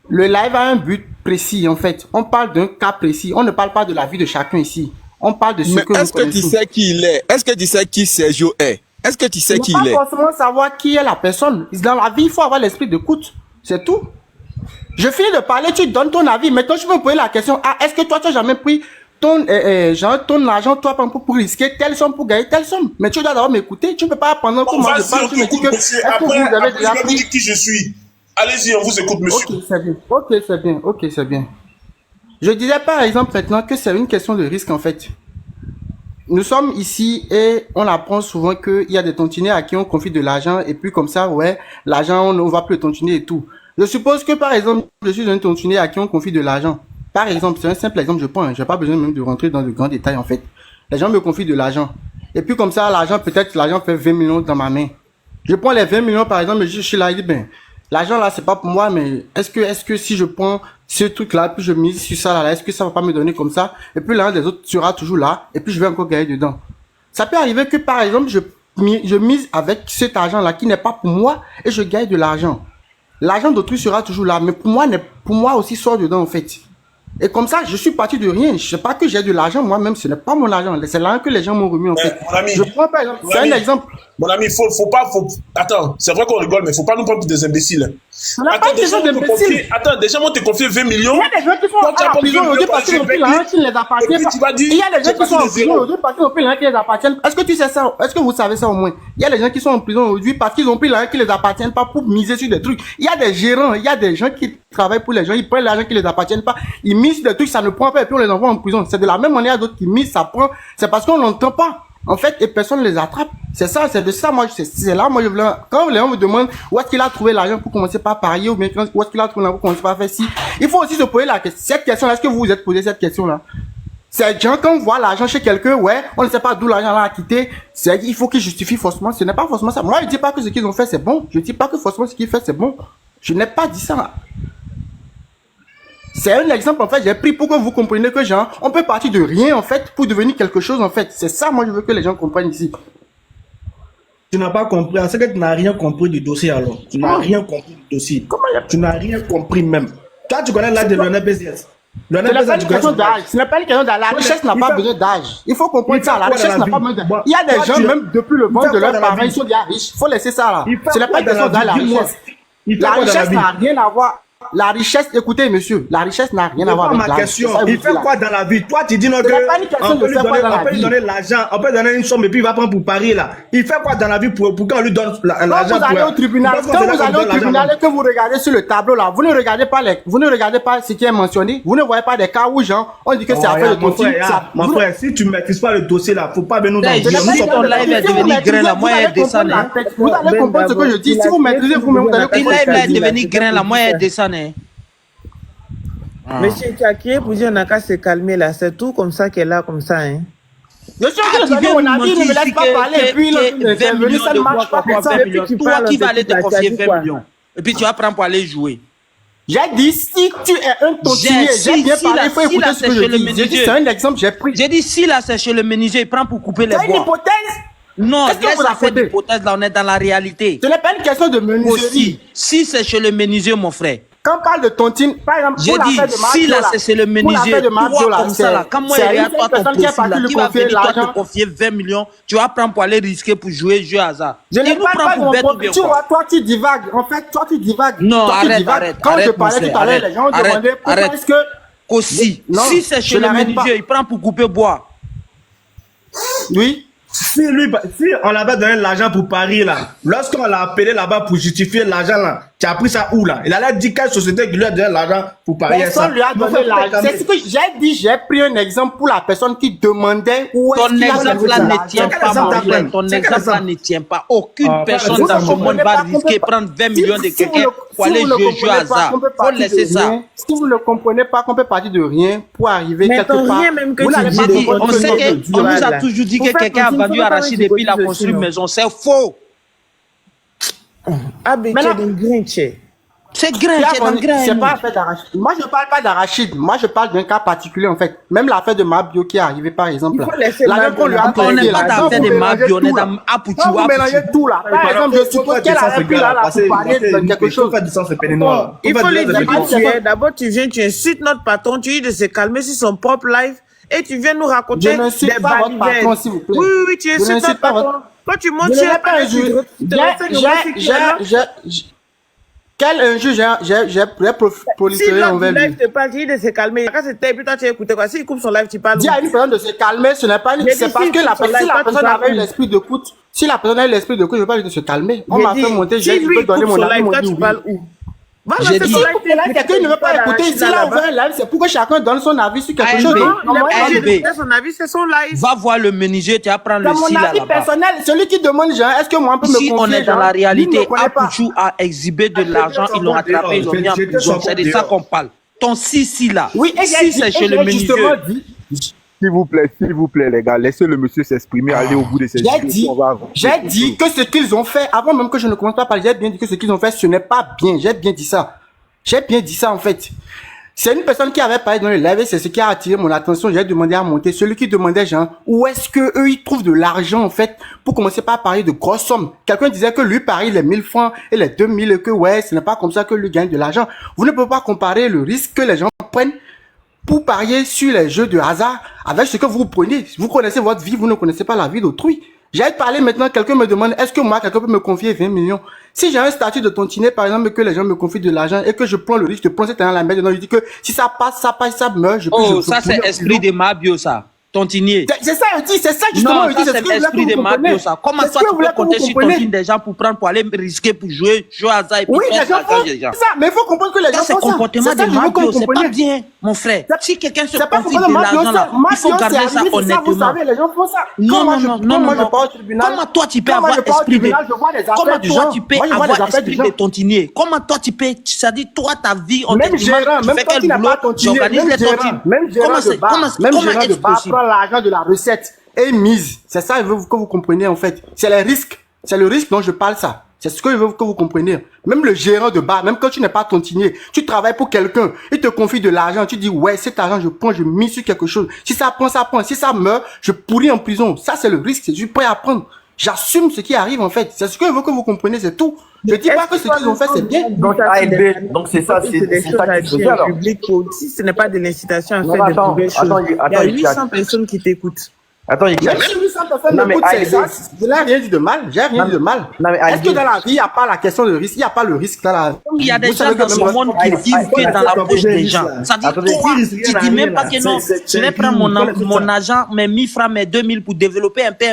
Le live a un but précis, en fait. On parle d'un cas précis. On ne parle pas de la vie de chacun ici. On parle de ce mais que nous est-ce que tu connaissons. sais qui il est? Est-ce que tu sais qui Sergio est? Est-ce que tu Ce sais n'est qui pas il est? forcément savoir qui est la personne. Dans la vie, il faut avoir l'esprit d'écoute. C'est tout. Je finis de parler, tu donnes ton avis. Maintenant, je peux me poser la question. Ah, est-ce que toi, tu n'as jamais pris ton argent, toi, pour risquer telle somme, pour gagner telle somme? Mais tu dois d'abord m'écouter. Tu ne peux pas, pendant que moi je Vas-y, parle, on tu me dis t'écoute, que, monsieur. est-ce que Après, vous avez je déjà vais vous pris? dire qui je suis. Allez-y, on vous écoute, monsieur. Ok, c'est bien. Ok, c'est bien. Ok, c'est bien. Je dirais par exemple maintenant que c'est une question de risque en fait. Nous sommes ici et on apprend souvent qu'il y a des tontiniers à qui on confie de l'argent et puis comme ça, ouais, l'argent, on ne va plus le tontiner et tout. Je suppose que par exemple, je suis un tontinier à qui on confie de l'argent. Par exemple, c'est un simple exemple, je prends, hein, j'ai pas besoin même de rentrer dans de grands détails en fait. Les gens me confient de l'argent. Et puis comme ça, l'argent, peut-être l'argent fait 20 millions dans ma main. Je prends les 20 millions par exemple, je suis là, je dis ben, l'argent là, c'est pas pour moi, mais est-ce que si je prends ce truc-là, puis je mise sur ça là, est-ce que ça va pas me donner comme ça? Et puis l'un des autres sera toujours là, et puis je vais encore gagner dedans. Ça peut arriver que par exemple, je mise avec cet argent-là qui n'est pas pour moi, et je gagne de l'argent. L'argent d'autrui sera toujours là, mais pour moi aussi sort dedans en fait. Et comme ça, je suis parti de rien. Je sais pas que j'ai de l'argent moi-même, ce n'est pas mon argent. C'est l'argent que les gens m'ont remis en fait. Mon ami, Je prends par exemple, mon c'est ami, un exemple. Mon ami, attends, c'est vrai qu'on rigole, mais faut pas nous prendre pour des imbéciles. On n'a pas besoin d'imbéciles. Attends, déjà, moi, t'es confié 20 millions. Il y a des gens qui sont Toi, tu as en pas prison besoin de aujourd'hui me parce qu'ils ont pris l'argent qui ne les appartient Et puis, pas. tu vas dire, Il y a des gens j'ai qui sont parti en de prison zéro. aujourd'hui parce qu'ils ont pris l'argent qui les appartient. Est-ce que tu sais ça? Est-ce que vous savez ça au moins? Il y a des gens qui sont en prison aujourd'hui parce qu'ils ont pris l'argent qui les appartient pas pour miser sur des trucs. Il y a des gérants, il y a des gens qui travaillent pour les gens, ils prennent l'argent qui les appartient pas, ils misent sur des trucs, ça ne prend pas et puis on les envoie en prison. C'est de la même manière d'autres qui misent, ça prend. C'est parce qu'on n'entend pas. En fait, et personne ne les attrape. C'est ça, c'est de ça, moi, c'est là, moi, je voulais, quand les gens me demandent où est-ce qu'il a trouvé l'argent pour commencer par parier, ou bien où est-ce qu'il a trouvé l'argent pour commencer par faire ci, il faut aussi se poser cette question-là. Est-ce que vous vous êtes posé cette question-là? C'est gens, quand on voit l'argent chez quelqu'un, ouais, on ne sait pas d'où l'argent l'a quitté, il faut qu'il justifie forcément. Ce n'est pas forcément ça. Moi, je dis pas que ce qu'ils ont fait, c'est bon. Je dis pas que forcément ce qu'ils font, c'est bon. Je n'ai pas dit ça. C'est un exemple, en fait, j'ai pris pour que vous compreniez que, genre, on peut partir de rien, en fait, pour devenir quelque chose, en fait. C'est ça, moi, je veux que les gens comprennent ici. Tu n'as pas compris. C'est que tu n'as rien compris du dossier alors. Tu n'as rien compris du dossier. Tu n'as rien compris même. Toi, tu connais l'âge de Lionel BZS. Ce n'est pas une question d'âge. Ce n'est pas une question d'âge. La richesse n'a pas besoin d'âge. Il faut comprendre ça. La richesse n'a pas besoin d'âge. Il y a des gens, même depuis le ventre de leurs parents, ils sont déjà riches. Il faut laisser ça là. Ce n'est pas une question d'âge, la richesse. La richesse n'a rien à voir. La richesse, écoutez, monsieur, la richesse n'a rien à voir avec ma question. Il fait quoi dans la vie? Toi, tu dis non que on peut lui donner l'argent, on peut donner une somme et puis il va prendre pour Paris là. Il fait quoi dans la vie pour qu'on lui donne l'argent? Quand vous allez au tribunal, et que vous regardez sur le tableau là, vous ne regardez pas ce qui est mentionné. Vous ne voyez pas des cas où genre on dit que c'est affaire de tontine. Mon frère, si tu ne maîtrises pas le dossier là, faut pas venir nous dire. Si ton live est devenu grain là, moi elle descend. Vous allez comprendre ce que je dis. Si vous maîtrisez vous-même, vous allez comprendre. Il live est devenu grain là, moi elle descend. Monsieur Tchaké, pour dire on n'a qu'à se calmer là, c'est tout comme ça qu'elle est là, comme ça, hein. Je suis en train de donner mon avis, ne me laisse pas parler, et puis ça ne marche pas comme ça. Toi qui vas aller te confier 20 millions, et puis tu vas prendre pour aller jouer. J'ai dit, si tu es un tontinier, j'ai bien parlé, il faut écouter ce que je dis. J'ai dit, c'est un exemple, j'ai pris. J'ai dit, si là c'est chez le menuisier, il prend pour couper les bois. C'est une hypothèse? Non, laisse cette hypothèse là, on est dans la réalité. Ce n'est pas une question de menuiserie. Si c'est chez le menuisier, mon frère. quand on parle de tontine, par exemple, J'ai pour dit, l'affaire de si Mabio, là, là, c'est le pour menuisier, l'affaire de Mabio, toi là, comme ça, là, quand moi, c'est regarde toi une ton personne qui a profil, là, parti lui qui va confier venir, toi, te l'argent. confier 20 millions, tu vas prendre pour aller risquer pour jouer jeu hasard. Je Et ne nous parle prend pas de pour mon bête ou profil. bien Tu quoi? vois, toi, tu divagues. En fait, toi, tu divagues. Non, Toi, tu arrête, divagues. arrête, Quand je arrête, mon parlais tout frère, à l'heure, arrête, les gens ont arrête, demandé pourquoi arrête. est-ce que... Qu'aussi, Non, si c'est je chez le n'arrête pas. menuisier, il prend pour couper bois. Oui. Si on l'avait donné l'argent pour Paris là, lorsqu'on l'a appelé là-bas pour justifier l'argent là, tu as pris ça où là? Il allait dire quelle société qui lui a donné l'argent pour Paris. Personne lui a donné l'argent. C'est ce que j'ai dit. J'ai pris un exemple pour la personne qui demandait où est-ce Ton qu'il a exemple là ne tient pas, mon frère. Ton exemple là ne tient pas. Aucune personne dans ce monde va risquer prendre 20 millions de quelqu'un pour aller jouer hasard. Faut laisser ça. Si vous ne comprenez pas qu'on peut partir de rien pour arriver Mais quelque ton part, rien même que vous tu n'allez dis pas de- comprendre On que sait c'est qu'on nous a toujours dit que quelqu'un a vendu arracher depuis la construire une maison. C'est faux. Ah, mais Mais tu là- es d'un grinch. C'est grain, c'est un grain. C'est pas l'affaire d'Arachide. Moi, je parle pas d'Arachide. Moi, je parle d'un cas particulier, en fait. Même l'affaire de Mabio qui est arrivée, par exemple. Il faut là. laisser L'argent Mabio, qu'on lui a là. On payé, n'est pas là. dans Quand l'affaire vous de mélangez Mabio, on est tout, là. dans Apuchu. Quand vous mélangez tout, là. Par exemple, je suppose qu'elle a pris là, pour parler de quelque chose. Il faut lui dire que tu es. D'abord, tu viens, tu insultes notre patron, tu dis de se calmer sur son propre live et tu viens nous raconter Je n'insulte des pas votre balivernes. patron, s'il vous plaît. Oui, oui, tu Je insultes n'insulte notre pas votre- patron. Quand tu montes Je sur n'ai la pas page, injuré. Quel injure j'ai proliféré Si l'autre envers du live lui? te parle, tu dis de se calmer. Quand c'était, puis toi tu écoutais quoi? S'il coupe son live, tu parles. Dis à une personne de se calmer, ce n'est pas une... J'ai C'est dit, parce si que la sur live, si la toi, tu personne parles avait eu où? l'esprit d'écoute, si la personne a eu l'esprit d'écoute, je ne veux pas lui dire de se calmer. On J'ai m'a dit, fait monter, si je lui peux donner coupe mon son avis, live, mon toi dit tu oui. parles où? Va J'ai lancer dit- ton Si live, vous prenez quelqu'un qui ne veut pas écouter, ici là, on veut un live, c'est pour que chacun donne son avis sur quelque ALB. chose. Non, il n'a Ah, pas ALB. dit de son avis, c'est son live. Va voir le menuisier, tu vas prendre C'est le mon style avis là-bas. personnel. Celui qui demande, genre, est-ce que moi, on peut me Ici, confier, on est dans genre, la lui ne réalité. me connaît pas. Apuchu a exhibé de l'argent, ils l'ont attrapé, ils l'ont mis en prison. C'est de ça qu'on parle. Ton si là, Oui, et si c'est chez le menuisier. S'il vous plaît, les gars, laissez le monsieur s'exprimer, aller au bout de ses idées, on va avancer. J'ai dit que ce qu'ils ont fait, avant même que je ne commence pas à parler, j'ai bien dit que ce qu'ils ont fait, ce n'est pas bien. J'ai bien dit ça. J'ai bien dit ça, en fait. C'est une personne qui avait parlé dans le live et c'est ce qui a attiré mon attention. J'ai demandé à monter. Celui qui demandait, genre, où est-ce que eux, ils trouvent de l'argent, en fait, pour commencer par parler de grosses sommes. Quelqu'un disait que lui parie les 1000 francs et les 2000 et que, ouais, ce n'est pas comme ça que lui gagne de l'argent. Vous ne pouvez pas comparer le risque que les gens prennent pour parier sur les jeux de hasard avec ce que vous prenez. Vous connaissez votre vie, vous ne connaissez pas la vie d'autrui. J'ai parlé maintenant, quelqu'un me demande, est-ce que moi, quelqu'un peut me confier 20 millions? Si j'ai un statut de tontiner, par exemple, que les gens me confient de l'argent et que je prends le risque de prendre cet argent à la main, je dis que si ça passe, ça meurt, Oh, ça c'est esprit de Mabio, ça. Tontinier. C'est ça, je dis, c'est ça justement, Non, je dis, ça c'est ce c'est que vous voulez l'esprit que de vous Mabio, compreniez. ça. Comment C'est ce toi que tu vous voulez peux que vous compter sur compreniez. tontine des gens pour prendre, pour aller risquer, pour jouer à hasard et puis Oui, les faire gens l'argent font des gens. ça, mais il faut comprendre que les Ça gens c'est font ça. comportement C'est ça de que je veux que Mabio, vous c'est pas compreniez. bien, mon frère. Si quelqu'un se C'est pas confie pourquoi de l'argent là, il faut garder ça vous honnêtement. savez, les gens font ça. Non, Quand moi, non, je- non, quand non, moi, je non. pars au tribunal, Comment toi tu peux quand moi, avoir je pars au esprit de... tribunal, je vois des affaires Comment de toi gens. tu peux Moi, je vois des avoir affaires de esprit gens. de tontinier? Comment toi tu peux... C'est-à-dire toi ta vie, on te Même demande, gérant, tu même fais toi quel qui n'as boulot, pas continué, j'organise même les gérant, tontines. même gérant Comment de bar, même comment gérant de est-ce bar possible? prend l'argent de la recette et mise. C'est ça, il veut que vous compreniez en fait. C'est les risques. C'est le risque dont je parle ça. C'est ce que je veux que vous compreniez. Même le gérant de bar, même quand tu n'es pas tontinier, tu travailles pour quelqu'un, il te confie de l'argent, tu dis ouais, cet argent je prends, je mise sur quelque chose. Si ça prend, ça prend. Si ça meurt, je pourris en prison. Ça c'est le risque, je suis prêt à prendre. J'assume ce qui arrive en fait. C'est ce que je veux que vous compreniez, c'est tout. Je dis pas que ce qu'ils ont fait c'est bien. Donc, ALB, donc c'est ça, c'est des ça choses à qui se dire fait alors. en public. Si ce n'est pas de l'incitation à Non, faire de attends, mauvaises attends, choses, il y attends, a il y a- 800 personnes qui t'écoutent. Attends, il y a- Même si 800 personnes Non, mais m'écoutent, c'est ALB. ça. Je n'ai rien dit de mal. J'ai rien dit de mal. Non, mais Est-ce que ALB. dans la vie, il n'y a pas la question de risque? Il n'y a pas le risque dans la... Il y a des Vous gens savez que dans même ce moi- monde qui vivent que dans la poche des gens. Ça dit, Attendez, toi, tu dis même pas que non, je vais prendre mon argent, mes 1000 francs, mes 2000 pour développer un peu,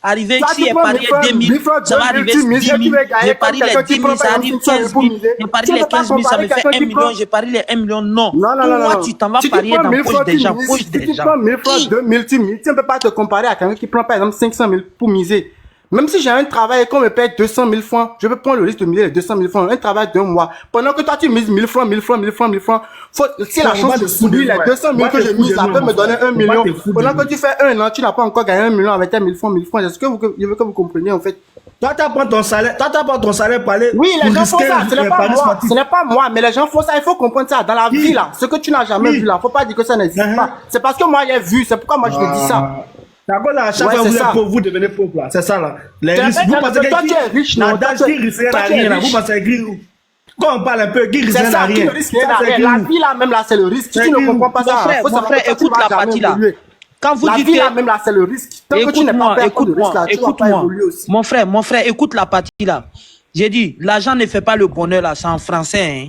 arriver Ça, ici tu et prends parier 1000 francs, 2000, 1000 francs, ça va arriver 2000, 10 000, tu vas gagner je parie comme les quelqu'un 10 qui 000, prend ça par arrive exemple 100 15 pour 000, miser. je parie Tu ne les peux pas 15 000, ça me comparer fait quelqu'un 1 qui million, prend- je parie les 1 million, non. Non, non, non, Toi, non. tu t'en vas Si parier prends dans 1000 la poche francs, des tu gens, mises. poche Si des tu gens. prends 1000 francs, 2000, tu mises. Tu ne peux pas te comparer à quelqu'un qui prend par exemple 500 000 pour miser. Même si j'ai un travail et qu'on me paye 200 000 francs, je peux prendre le risque de miser les 200 000 francs. Un travail d'un mois. Pendant que toi, tu mises 1000 francs, 1000 francs, 1000 francs, 1000 francs. Si la chance de subir les 200 000 que je mise, ça peut me donner 1 million. Pendant que tu fais un an, tu n'as pas encore gagné 1 million avec tes 1000 francs, 1000 francs. C'est ce que je veux que vous compreniez, en fait. Toi, tu prends ton salaire, pour aller. Oui, les pour gens font risquer ça. Ce n'est les pas paris moi. sportifs. Ce n'est pas moi, mais les gens font ça. Il faut comprendre ça. Dans la Oui. vie, là, ce que tu n'as jamais Oui. vu, là, faut pas dire que ça n'existe pas. C'est parce que moi, j'ai vu. C'est pourquoi moi, je te dis ça. C'est à cause de la chaque Ouais, fois c'est vous êtes ça. pauvre, vous devenez pauvre là. C'est ça là. Les Tu risques. appelles Vous ça, pensez toi, que tu es riche, non? la dame Toi, qui risquerait toi, à tu es rien là. riche. Vous pensez à écrire où? Quand on parle un peu, Guy, C'est rien ça, n'a rien. le risque, rien n'a rien. La vie là, même là, c'est le risque. Si tu ne comprends pas ça, faut mon savoir frère, que tu écoute vas la jamais partie là. évoluer. Quand vous La dites vie que... là, même là, c'est le risque. Tant que tu n'es pas prêt à prendre le risque là, tu vas pas évoluer aussi. Mon frère, écoute la partie là. J'ai dit, l'argent ne fait pas le bonheur là, c'est en français. Hein.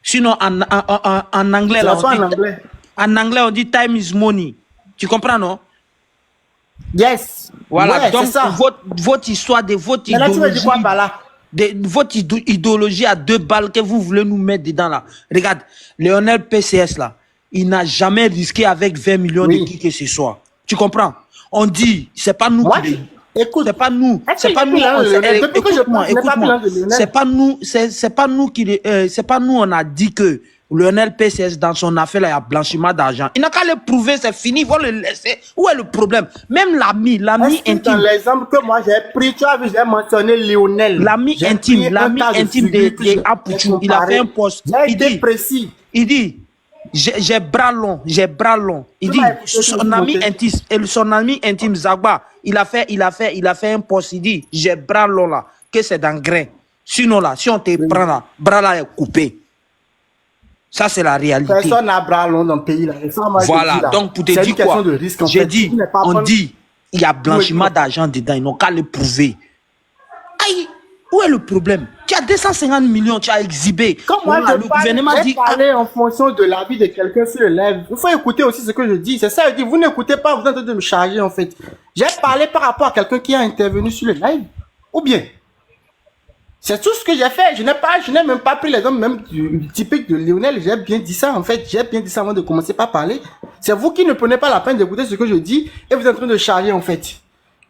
Sinon, en anglais, là, en anglais, on dit time is money. Tu comprends, non? Yes. Voilà, Ouais, donc ça. votre histoire de votre Mais là, tu veux dire quoi idéologie, par là? votre idéologie à 2 balles que vous voulez nous mettre dedans là. Regarde, Lionel PCS là, il n'a jamais risqué avec 20 millions de qui que ce soit. Tu comprends? On dit, c'est pas nous qui... Écoute, c'est pas nous, c'est pas nous. Écoute-moi. C'est pas nous, c'est pas nous qui, c'est pas nous. On a dit que Lionel PCS dans son affaire là, il y a blanchiment d'argent. Il n'a qu'à le prouver, c'est fini. Il faut le laisser. Où est le problème? Même l'ami intime. Dans l'exemple que moi j'ai pris, tu as vu, j'ai mentionné Lionel. L'ami intime de Apouchou, il a fait un post. Il dit précis. Il dit. J'ai bras long. Il dit, son ami intime Zagba, il a fait un post, il dit, j'ai bras long là, que c'est dans grain. Sinon là, si on te prend là, bras là est coupé. Ça c'est la réalité. Personne n'a bras long dans le pays là. Voilà, donc pour te dire quoi, j'ai dit, on dit, il y a blanchiment d'argent dedans, ils n'ont qu'à le prouver. Aïe! Où est le problème? Tu as 250 millions, tu as exhibé. Comme moi, le gouvernement dit... parler en fonction de la vie de quelqu'un sur le live. Il faut écouter aussi ce que je dis. C'est ça, je dis, vous n'écoutez pas, vous êtes en train de me charger en fait. J'ai parlé par rapport à quelqu'un qui a intervenu sur le live. Ou bien, c'est tout ce que j'ai fait. Je n'ai même pas pris l'exemple même du typique de Lionel. J'ai bien dit ça en fait. J'ai bien dit ça avant de commencer par parler. C'est vous qui ne prenez pas la peine d'écouter ce que je dis et vous êtes en train de charger en fait.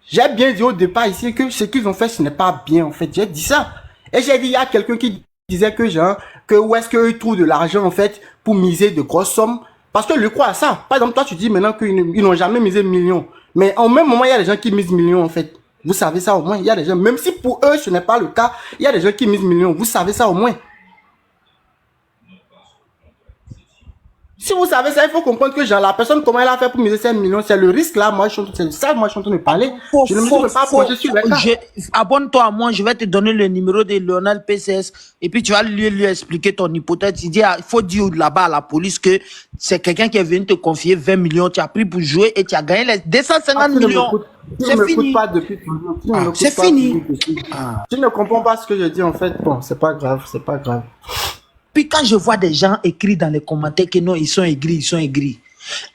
J'ai bien dit au départ ici que ce qu'ils ont fait, ce n'est pas bien, en fait. J'ai dit ça. Et j'ai dit, il y a quelqu'un qui disait que genre, que où est-ce qu'ils trouvent de l'argent, en fait, pour miser de grosses sommes. Parce que lui croit à ça. Par exemple, toi, tu dis maintenant qu'ils n'ont jamais misé millions. Mais en même moment, il y a des gens qui misent millions, en fait. Vous savez ça au moins. Il y a des gens, même si pour eux, ce n'est pas le cas, il y a des gens qui misent millions. Vous savez ça au moins. Si vous savez ça, il faut comprendre que genre, la personne, comment elle a fait pour miser 5 millions, c'est le risque là. Moi, c'est ça, moi, je suis en train de parler. Je ne me suis pas approché sur le cas. Abonne-toi à moi, je vais te donner le numéro de Lionel PCS. Et puis, tu vas lui expliquer ton hypothèse. Il dit, il faut dire là-bas à la police que c'est quelqu'un qui est venu te confier 20 millions. Tu as pris pour jouer et tu as gagné les 250 millions. C'est fini. C'est fini. Tu ne comprends pas ce que je dis en fait. Bon, c'est pas grave, c'est pas grave. Puis quand je vois des gens écrire dans les commentaires que non, ils sont aigris.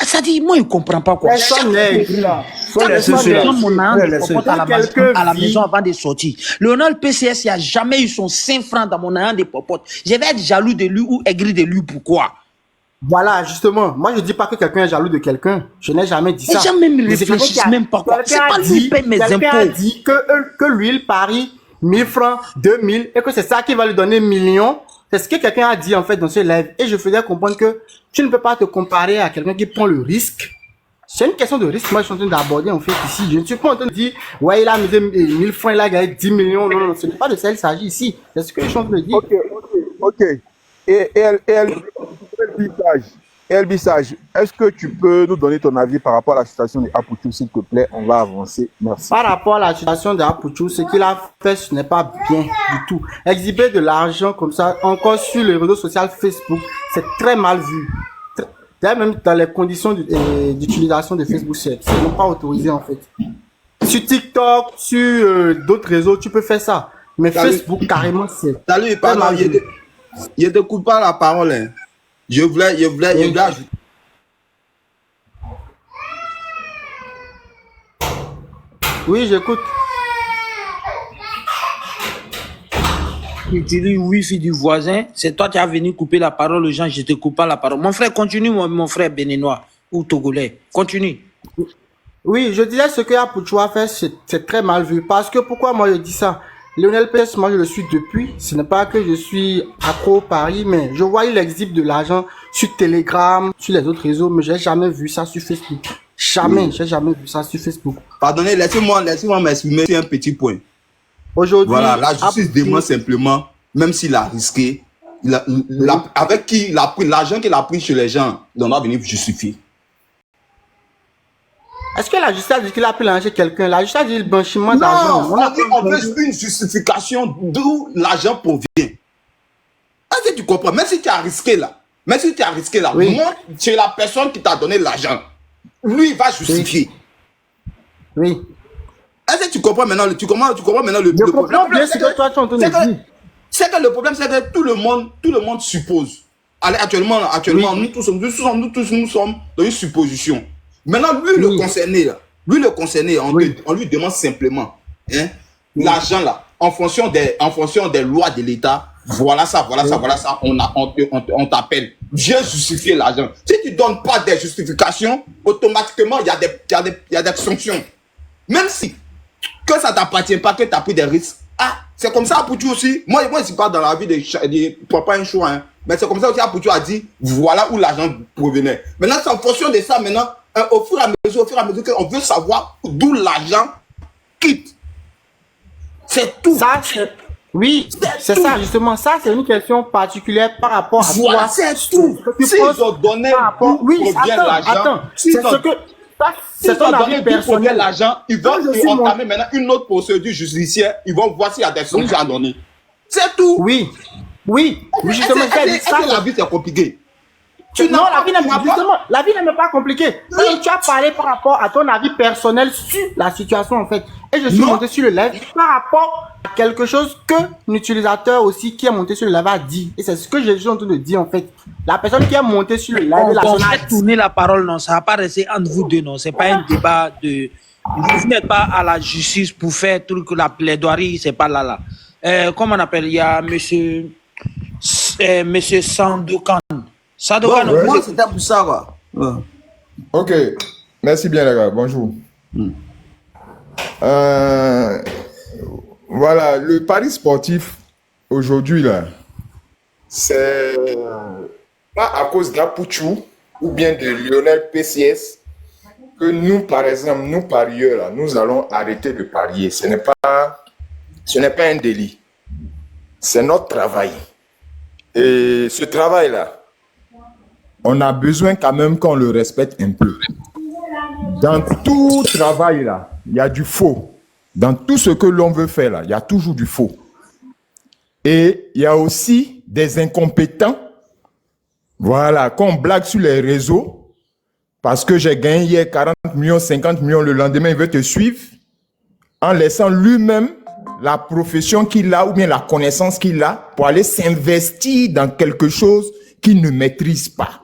Ça dit, moi, je ne comprends pas quoi. Personne n'est aigri là. Quand mon âme à la maison avant de sortir. Lionel PCS, il n'a jamais eu son 5 francs dans mon ayant des popotes. Je vais être jaloux de lui ou aigri de lui. Pourquoi? Voilà, justement. Moi, je dis pas que quelqu'un est jaloux de quelqu'un. Je n'ai jamais dit ça. Les gens même réfléchissent même pas quoi. C'est pas lui qui paye mes impôts. Quelqu'un a dit que lui, il parie 1000 francs, 2000, et que c'est ça qui va lui donner millions. C'est ce que quelqu'un a dit en fait dans ce live. Et je faisais comprendre que tu ne peux pas te comparer à quelqu'un qui prend le risque. C'est une question de risque. Moi, je suis en train d'aborder en fait ici. Je ne suis pas en train de dire, ouais, il a misé 1000 francs, il a gagné 10 millions. Non, non, ce n'est pas de ça qu'il s'agit ici. C'est ce que je suis en train de dire. Ok. Et Elbissage, est-ce que tu peux nous donner ton avis par rapport à la situation de Apouchou, s'il te plaît? On va avancer. Merci. Par rapport à la situation de Apouchou, ce qu'il a fait, ce n'est pas bien du tout. Exhiber de l'argent comme ça, encore sur les réseaux sociaux Facebook, c'est très mal vu. Même dans les conditions d'utilisation de Facebook, c'est même pas autorisé en fait. Sur TikTok, sur d'autres réseaux, tu peux faire ça. Mais Facebook, carrément, c'est... Salut, pardon, je te coupe pas la parole. Hein. Je voulais ajouter. Oui, j'écoute. Tu dis oui, fille du voisin, c'est toi qui as venu couper la parole aux gens, je te coupe pas la parole. Mon frère, continue, mon frère béninois ou togolais. Continue. Oui, je disais ce que Apouchou a fait, c'est très mal vu. Parce que pourquoi moi je dis ça? Lionel PS, moi je le suis depuis. Ce n'est pas que je suis accro au Paris, mais je vois il exhibe de l'argent sur Telegram, sur les autres réseaux, mais j'ai jamais vu ça sur Facebook. Jamais, j'ai jamais vu ça sur Facebook. Pardonnez, laissez-moi m'exprimer sur un petit point. Aujourd'hui, voilà, la justice demande simplement, même s'il a risqué, avec qui il a pris l'argent qu'il a pris chez les gens, il doit venir justifier. Est-ce que la justice dit qu'il a pris l'argent chez quelqu'un? La justice dit le blanchiment d'argent. On veut une justification d'où l'argent provient. que tu comprends? Même si tu as risqué là, Oui. moi, c'est la personne qui t'a donné l'argent. Lui, il va justifier. Oui. Est-ce que tu comprends maintenant le Je comprends bien ce que toi tu es en train de dire. C'est que le problème, c'est que tout le monde suppose. Allez, actuellement, nous tous sommes dans une supposition. Maintenant, lui, le concerné, on lui demande simplement, hein, l'argent là, en fonction des lois de l'État, voilà ça, on t'appelle. Viens justifier l'argent. Si tu ne donnes pas des justifications, automatiquement, il y a des sanctions. Même si que ça ne t'appartient pas, que tu as pris des risques. Ah, c'est comme ça à Poutou aussi. Moi, je ne suis pas dans la vie de papa un choix. Hein. Mais c'est comme ça aussi à Poutou a dit, voilà où l'argent provenait. Maintenant, c'est en fonction de ça, maintenant, au fur et à mesure qu'on veut savoir d'où l'argent quitte. C'est tout. Ça, oui, c'est ça, justement. Ça, c'est une question particulière par rapport à voilà, toi. c'est tout. S'ils ont donné d'où provient l'argent, c'est ce que... C'est ton avis personnel. L'argent, ils vont entamer maintenant une autre procédure judiciaire. Ils vont voir s'il y a des sanctions à donner. C'est tout. Oui. Justement, la vie, c'est compliqué. Non, la vie n'est pas compliquée. Tu as parlé par rapport à ton avis personnel sur la situation, en fait. Et je suis monté sur le live par rapport à quelque chose que l'utilisateur aussi qui est monté sur le live a dit. Et c'est ce que je suis en train de dire, en fait. La personne qui est montée sur le live, on va tourner la parole, non. Ça va pas rester entre vous deux, non. C'est pas un débat de... Vous n'êtes pas à la justice pour faire tout la plaidoirie, c'est pas là. Comment on appelle? Il y a monsieur Sandokan. Sandokan, moi, c'était pour ça, quoi. Ouais. Ok. Merci bien, les gars. Bonjour. Voilà, le pari sportif aujourd'hui, là, c'est pas à cause d'Apouchou ou bien de Lionel PCS que nous, par exemple, nous parieurs, là, nous allons arrêter de parier. Ce n'est pas un délit. C'est notre travail. Et ce travail-là, on a besoin quand même qu'on le respecte un peu. Dans tout travail, là, il y a du faux. Dans tout ce que l'on veut faire, là, il y a toujours du faux. Et il y a aussi des incompétents, voilà, qu'on blague sur les réseaux, parce que j'ai gagné hier 40 millions, 50 millions, le lendemain, il veut te suivre, en laissant lui-même la profession qu'il a ou bien la connaissance qu'il a pour aller s'investir dans quelque chose qu'il ne maîtrise pas.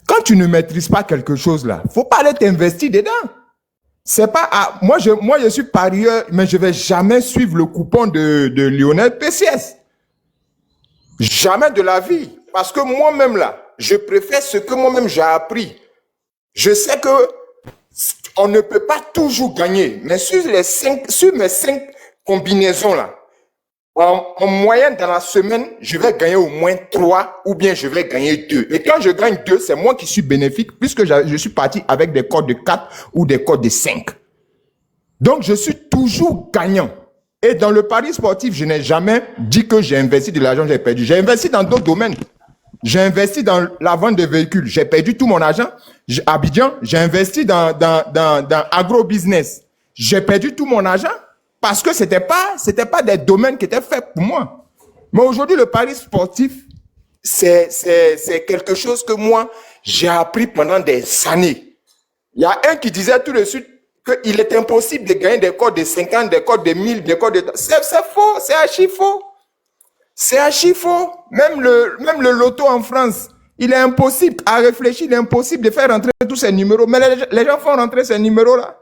Quand tu ne maîtrises pas quelque chose là, faut pas aller t'investir dedans. C'est pas moi je suis parieur, mais je vais jamais suivre le coupon de Lionel PCS. Jamais de la vie. Parce que moi-même là, je préfère ce que moi-même j'ai appris. Je sais que on ne peut pas toujours gagner, mais sur mes 5 combinaisons là, en moyenne dans la semaine, je vais gagner au moins 3 ou bien je vais gagner 2. Et quand je gagne 2, c'est moi qui suis bénéfique puisque je suis parti avec des codes de 4 ou des codes de 5. Donc, je suis toujours gagnant. Et dans le pari sportif, je n'ai jamais dit que j'ai investi de l'argent, j'ai perdu. J'ai investi dans d'autres domaines. J'ai investi dans la vente de véhicules. J'ai perdu tout mon argent. À Abidjan, j'ai investi dans agro-business. J'ai perdu tout mon argent. Parce que c'était pas des domaines qui étaient faits pour moi. Mais aujourd'hui, le pari sportif, c'est quelque chose que moi, j'ai appris pendant des années. Il y a un qui disait tout de suite qu'il est impossible de gagner des codes de 50, des codes de 1000, des codes de... C'est faux, c'est archi faux. C'est archi faux. Même le loto en France, il est impossible, à réfléchir, il est impossible de faire rentrer tous ces numéros. Mais les gens font rentrer ces numéros-là.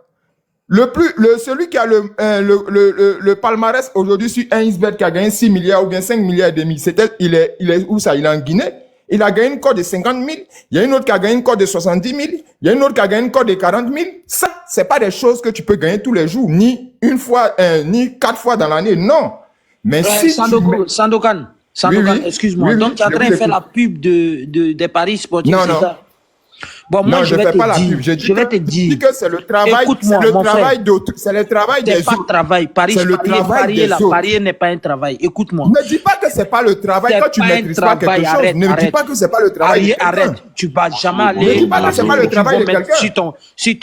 Celui qui a le palmarès aujourd'hui sur un XBet qui a gagné 6 milliards ou bien 5 milliards et demi, il est où ça? Il est en Guinée. Il a gagné une cote de 50 000. Il y a une autre qui a gagné une cote de 70 000. Il y a une autre qui a gagné une cote de 40 000. Ça, c'est pas des choses que tu peux gagner tous les jours, ni une fois, ni 4 fois dans l'année. Non. Mais si Sandokan, oui. excuse-moi. Oui, donc, tu es en train de faire la pub des paris sportifs, non, c'est non. ça? Bon, moi, non, je ne vais fais pas la te pub. Je vais te dire. dis que c'est le travail. Écoute-moi, c'est le mon travail frère. d'autres. C'est le travail des C'est pas autres. travail. Parier n'est pas un travail. Écoute-moi. Ne dis pas que c'est pas le travail quand tu ne maîtrises pas quelque chose. Ne dis pas que c'est pas le travail de quelqu'un. Arrête. Tu vas jamais aller. Ne dis pas que c'est pas le travail de quelqu'un. Si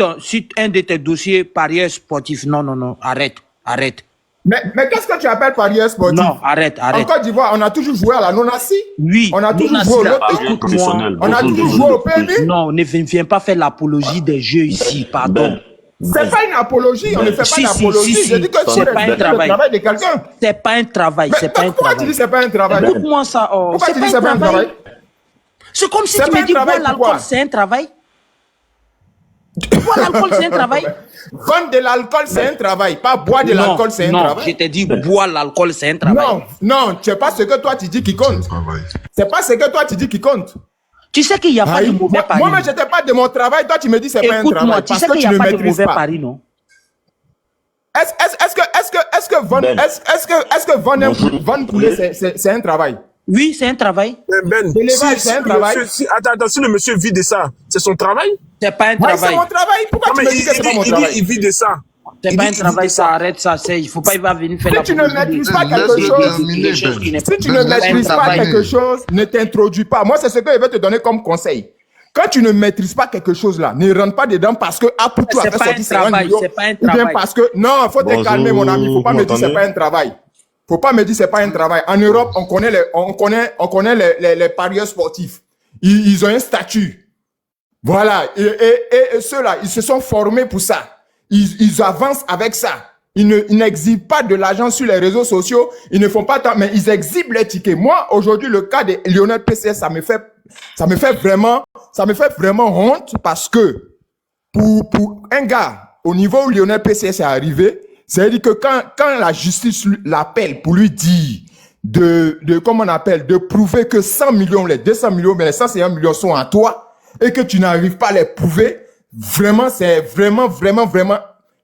un de tes dossiers parieur sportif, non. Arrête. Mais qu'est-ce que tu appelles parieur sportif? Non, arrête. En Côte d'Ivoire, on a toujours joué à la non-assi. Oui. On a toujours joué au loto. Écoute-moi. On a toujours joué au PMU. Non, ne viens pas faire l'apologie des jeux ici, pardon. C'est pas une apologie, on ne fait pas d'apologie. Je dis que c'est pas un travail. Le travail de quelqu'un. C'est pas un travail, c'est pas un travail. Pourquoi tu dis c'est pas un travail? Écoute-moi ça. Pourquoi tu dis c'est pas un travail? C'est comme si tu me dis boire l'alcool, c'est un travail. Boire l'alcool, c'est un travail. Vendre de l'alcool, c'est un travail. Pas boire de l'alcool, c'est un travail. Non, je t'ai dit boire l'alcool, c'est un travail. Non, c'est pas ce que toi tu dis qui compte. C'est pas ce que toi tu dis qui compte. Tu sais qu'il n'y a pas de mauvais pari. Moi, je te parle de mon travail, toi tu me dis c'est pas un travail. Écoute-moi, tu sais qu'il n'y a pas de mauvais pari, non? Est-ce que vendre poulet, c'est un travail? Oui, c'est un travail. C'est un travail. Attends, si le monsieur vit de ça, c'est son travail? C'est pas un Ouais, travail. c'est mon travail. Pourquoi tu me dis que c'est pas mon travail? Il vit de ça. C'est pas un travail, ça arrête ça. Il faut pas, il va venir faire Si tu ne maîtrises pas quelque chose, si tu ne maîtrises pas quelque chose, ne t'introduis pas. Moi, c'est ce que je vais te donner comme conseil. Quand tu ne maîtrises pas quelque chose là, ne rentre pas dedans parce que Aputu a fait sortir 50 millions. C'est pas un Ou bien travail. parce que, non, il faut te calmer mon ami. Faut pas me dire c'est pas un travail. Faut pas me dire c'est pas un travail. En Europe, on connaît les parieurs sportifs. Ils ont un statut. Voilà. Et ceux-là, ils se sont formés pour ça. Ils avancent avec ça. Ils n'exhibent pas de l'argent sur les réseaux sociaux. Ils ne font pas tant, mais ils exhibent les tickets. Moi, aujourd'hui, le cas de Lionel PCS, ça me fait vraiment honte parce que pour un gars, au niveau où Lionel PCS est arrivé, c'est-à-dire que quand la justice l'appelle pour lui dire comment on appelle, de prouver que 100 millions, les 200 millions, mais les 150 millions sont à toi et que tu n'arrives pas à les prouver, vraiment, c'est vraiment,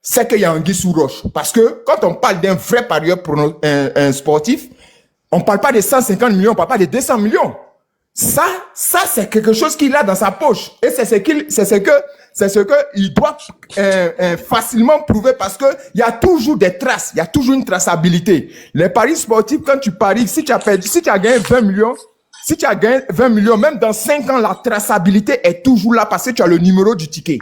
c'est qu'il y a un sous roche. Parce que quand on parle d'un vrai parieur pour un sportif, on parle pas de 150 millions, on parle pas de 200 millions. Ça, c'est quelque chose qu'il a dans sa poche. Et c'est ce que il doit facilement prouver parce que il y a toujours des traces, il y a toujours une traçabilité. Les paris sportifs, quand tu paries, si tu as gagné 20 millions, même dans 5 ans, la traçabilité est toujours là parce que tu as le numéro du ticket.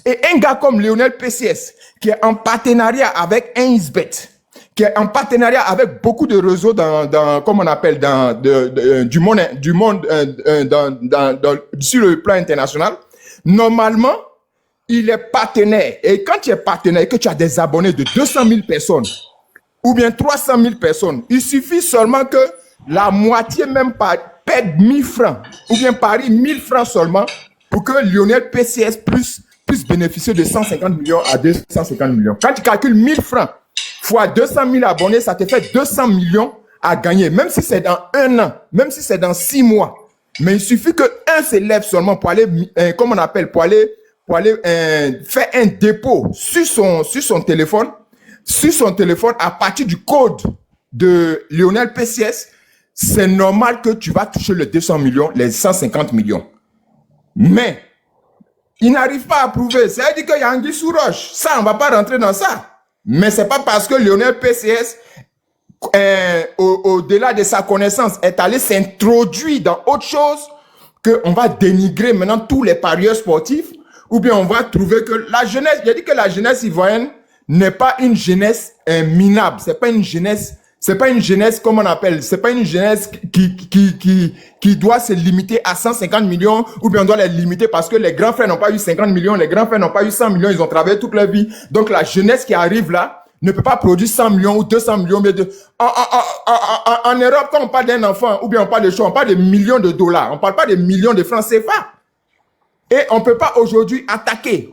Et un gars comme Lionel PCS, qui est en partenariat avec 1xBet, qui est en partenariat avec beaucoup de réseaux comme on appelle, du monde, sur le plan international, normalement, il est partenaire. Et quand tu es partenaire et que tu as des abonnés de 200 000 personnes, ou bien 300 000 personnes, il suffit seulement que la moitié même perde 1000 francs, ou bien parie 1000 francs seulement, pour que Lionel PCS puisse bénéficier de 150 millions à 250 millions. Quand tu calcules 1000 francs fois 200 000 abonnés, ça te fait 200 millions à gagner, même si c'est dans 1 an, même si c'est dans 6 mois. Mais il suffit que un s'élève seulement pour aller, pour aller faire un dépôt sur son téléphone, à partir du code de Lionel PCS, c'est normal que tu vas toucher les 200 millions, les 150 millions. Mais il n'arrive pas à prouver. C'est-à-dire qu'il y a un sous roche. Ça, on ne va pas rentrer dans ça. Mais c'est pas parce que Lionel PCS, au-delà de sa connaissance, est allé s'introduire dans autre chose qu'on va dénigrer maintenant tous les parieurs sportifs, ou bien on va trouver que la jeunesse, j'ai dit que la jeunesse ivoirienne n'est pas une jeunesse minable. C'est pas une jeunesse, comme on appelle, c'est pas une jeunesse qui doit se limiter à 150 millions, ou bien on doit les limiter parce que les grands frères n'ont pas eu 50 millions, les grands frères n'ont pas eu 100 millions, ils ont travaillé toute leur vie. Donc la jeunesse qui arrive là ne peut pas produire 100 millions ou 200 millions, mais en Europe, quand on parle d'un enfant, ou bien on parle de choses, on parle de millions de dollars, on parle pas de millions de francs CFA. Et on peut pas aujourd'hui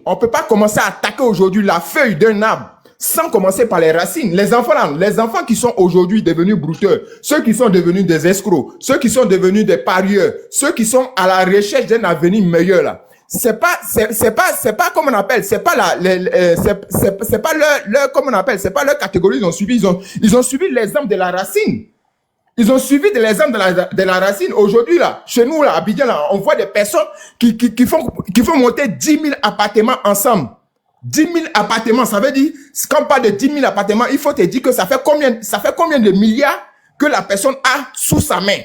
on peut pas commencer à attaquer aujourd'hui la feuille d'un arbre sans commencer par les racines. Les enfants qui sont aujourd'hui devenus brouteux, ceux qui sont devenus des escrocs, ceux qui sont devenus des parieurs, ceux qui sont à la recherche d'un avenir meilleur là. C'est pas comme on appelle, c'est pas leur comme on appelle, c'est pas leur catégorie, ils ont suivi l'exemple de la racine. Ils ont suivi l'exemple de la racine. Aujourd'hui, là, chez nous, là, à Abidjan, là, on voit des personnes qui font monter 10 000 appartements ensemble. 10 000 appartements, ça veut dire, quand on parle de 10 000 appartements, il faut te dire que ça fait combien de milliards que la personne a sous sa main.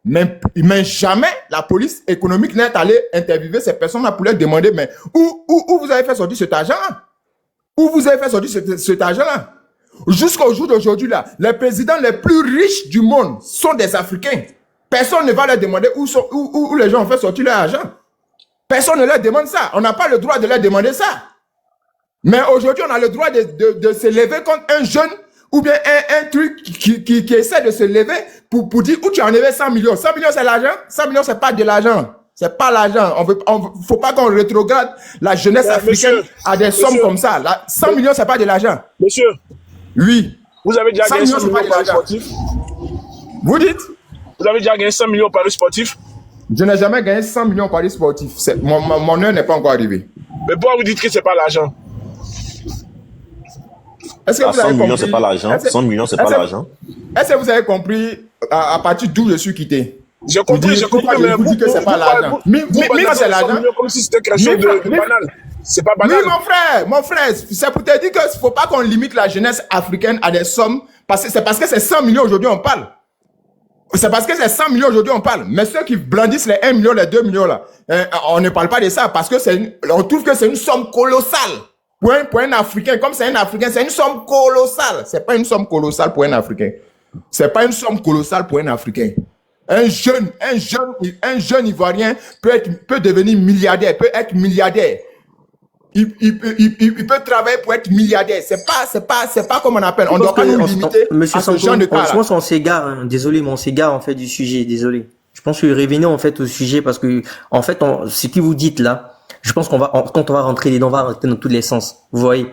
Mais jamais la police économique n'est allée interviewer ces personnes-là pour leur demander, mais où vous avez fait sortir cet argent? Où vous avez fait sortir cet argent-là? Jusqu'au jour d'aujourd'hui, là, les présidents les plus riches du monde sont des Africains. Personne ne va leur demander où les gens ont fait sortir leur argent. Personne ne leur demande ça. On n'a pas le droit de leur demander ça. Mais aujourd'hui, on a le droit de se lever contre un jeune ou bien un truc qui essaie de se lever pour dire où tu as enlevé 100 millions. 100 millions, c'est l'argent. 100 millions, c'est pas de l'argent. C'est pas l'argent. Faut pas qu'on rétrograde la jeunesse africaine à des sommes comme ça. 100 millions, c'est pas de l'argent. Monsieur. Oui. Vous avez déjà gagné 100 millions par paris sportif? Vous dites? Vous avez déjà gagné 100 millions par paris sportif? Je n'ai jamais gagné 100 millions par paris sportif. Mon heure n'est pas encore arrivée. Mais pourquoi vous dites que c'est pas l'argent? Est-ce que vous 100 avez millions, compris? c'est pas l'argent. 100 millions, c'est pas l'argent. Est-ce que vous avez compris à partir d'où je suis quitté? J'ai compris, mais vous dites que c'est pas l'argent. Mais quand c'est l'argent, comme si c'était quelque chose de banal. C'est pas banal. Oui, mon frère, c'est pour te dire qu'il ne faut pas qu'on limite la jeunesse africaine à des sommes, c'est parce que c'est 100 millions aujourd'hui on parle. C'est parce que c'est 100 millions aujourd'hui on parle. Mais ceux qui blandissent les 1 million, les 2 millions là, on ne parle pas de ça parce que on trouve que c'est une somme colossale. Pour un Africain, comme c'est un Africain, c'est une somme colossale. C'est pas une somme colossale pour un Africain. C'est pas une somme colossale pour un Africain. Un jeune Ivoirien peut devenir milliardaire, peut être milliardaire. Il peut travailler pour être milliardaire. C'est pas comme on appelle. On ne doit pas nous limiter à ce genre de cas. Je pense qu'on s'égare. Hein. Désolé, mais on s'égare en fait du sujet. Désolé. Je pense que revenez en fait au sujet parce que en fait, ce que vous dites là, je pense quand on va rentrer dedans, on va rentrer dans tous les sens. Vous voyez.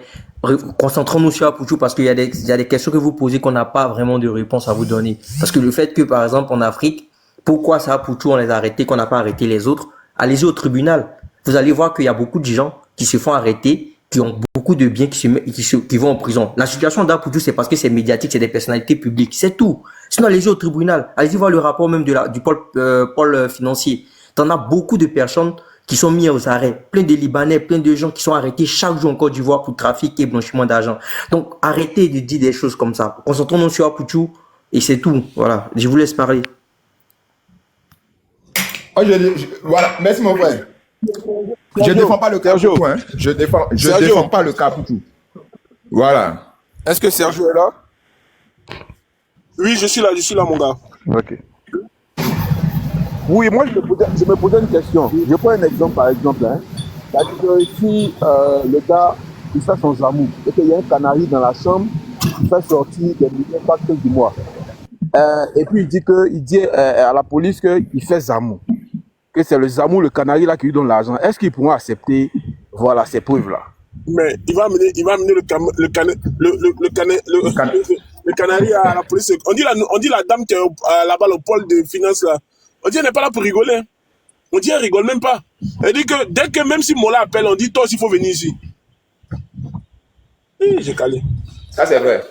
Concentrons-nous sur Apouchou parce qu'il y a des questions que vous posez qu'on n'a pas vraiment de réponse à vous donner. Parce que le fait que, par exemple, en Afrique, pourquoi ça Apouchou on les a arrêtés, qu'on n'a pas arrêté les autres, allez-y au tribunal. Vous allez voir qu'il y a beaucoup de gens qui se font arrêter, qui ont beaucoup de biens, qui vont en prison. La situation d'Apouchou, c'est parce que c'est médiatique, c'est des personnalités publiques, c'est tout. Sinon, allez-y au tribunal. Allez-y voir le rapport même du pôle financier. T'en as beaucoup de personnes qui sont mis aux arrêts, plein de Libanais, plein de gens qui sont arrêtés chaque jour en Côte d'Ivoire pour trafic et blanchiment d'argent. Donc, arrêtez de dire des choses comme ça. Concentrons-nous sur Apouchou et c'est tout. Voilà, je vous laisse parler. Voilà, merci mon frère. Je ne défends pas le cas Apouchou, hein. Je défends pas le cas Apouchou. Voilà. Est-ce que Sergio est là? Oui, je suis là mon gars. Ok. Oui, moi je me posais une question. Je prends un exemple par exemple. Hein. C'est-à-dire que si le gars il fait son zamou et qu'il y a un canari dans la chambre, il fait sortir des millions par quelques mois. Et puis il dit à la police qu'il fait zamou. Que c'est le zamou, le canari là qui lui donne l'argent. Est-ce qu'ils pourront accepter voilà, ces preuves-là? Mais il va amener le canari à la police. On dit la dame qui est là-bas au pôle de finances là. On dit elle n'est pas là pour rigoler. On dit elle rigole même pas. Elle dit que dès que même si Mola appelle, on dit toi aussi il faut venir ici. J'ai calé. Ça c'est vrai.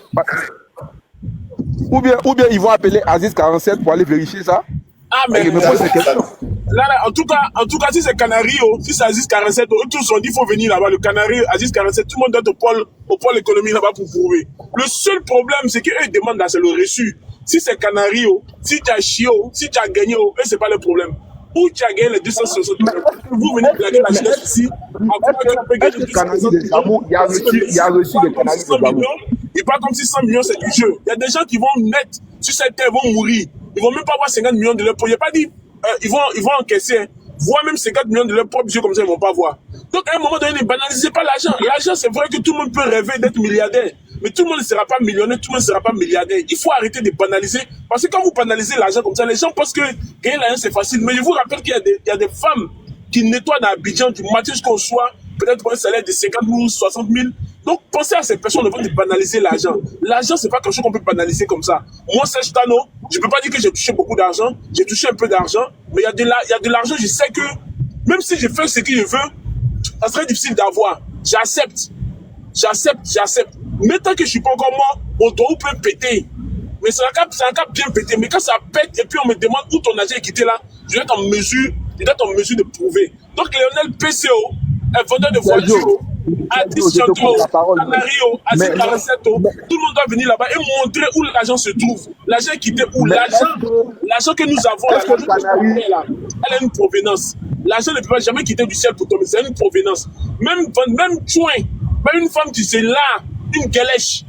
Ou bien ils vont appeler Aziz 47 pour aller vérifier ça. Ah mais je me pose ces questions. Là, en tout cas, si c'est Canari, si c'est Aziz 47, eux tous ont dit qu'il faut venir là-bas. Le Canari, Aziz 47, tout le monde doit au pôle économie là-bas pour prouver. Le seul problème, c'est qu'eux ils demandent là, c'est le reçu. Si c'est Canari, si tu as chiot, si tu as gagné, eux c'est pas le problème. Où tu as gagné les 260 000, vous venez blaguer la jeunesse ici. Est-ce que Canari de Zamou, il y a reçu des Canaris de Zamou? Il parle comme si 100 millions c'est du jeu. Il y a des gens qui vont naître sur cette terre, vont mourir. Ils vont même pas avoir 50 millions de leur poche. Il n'y a pas dit, ils vont encaisser. Voir même 50 millions de leur propre yeux comme ça, ils vont pas voir. Donc à un moment donné, ne banalisez pas l'argent. L'argent, c'est vrai que tout le monde peut rêver d'être milliardaire. Mais tout le monde ne sera pas millionnaire, tout le monde ne sera pas milliardaire. Il faut arrêter de banaliser. Parce que quand vous banalisez l'argent comme ça, les gens pensent que gagner l'argent c'est facile. Mais je vous rappelle qu'il y a des femmes qui nettoient dans Abidjan du matin jusqu'au soir, peut-être pour un salaire de 50 000, 60 000. Donc pensez à ces personnes devant de banaliser l'argent. L'argent, c'est pas quelque chose qu'on peut banaliser comme ça. Moi, Serge Tano, je peux pas dire que j'ai touché beaucoup d'argent. J'ai touché un peu d'argent. Mais il y a de l'argent, je sais que même si je fais ce que je veux, ça serait difficile d'avoir. J'accepte. Mais tant que je suis pas encore mort, mon doigt peut péter. Mais c'est un cas bien pété. Mais quand ça pète et puis on me demande où ton argent est quitté là, je dois être en mesure de prouver. Donc Lionel PCO, un vendeur de voitures, Addis Chanto, Canario, Addis 47, tout le monde doit venir là-bas et montrer où l'argent se trouve. L'argent est quitté où? L'argent que nous avons là, elle a une provenance. L'argent ne peut pas jamais quitter du ciel pour tomber, c'est une provenance. Même Mais une femme qui c'est là, une calèche,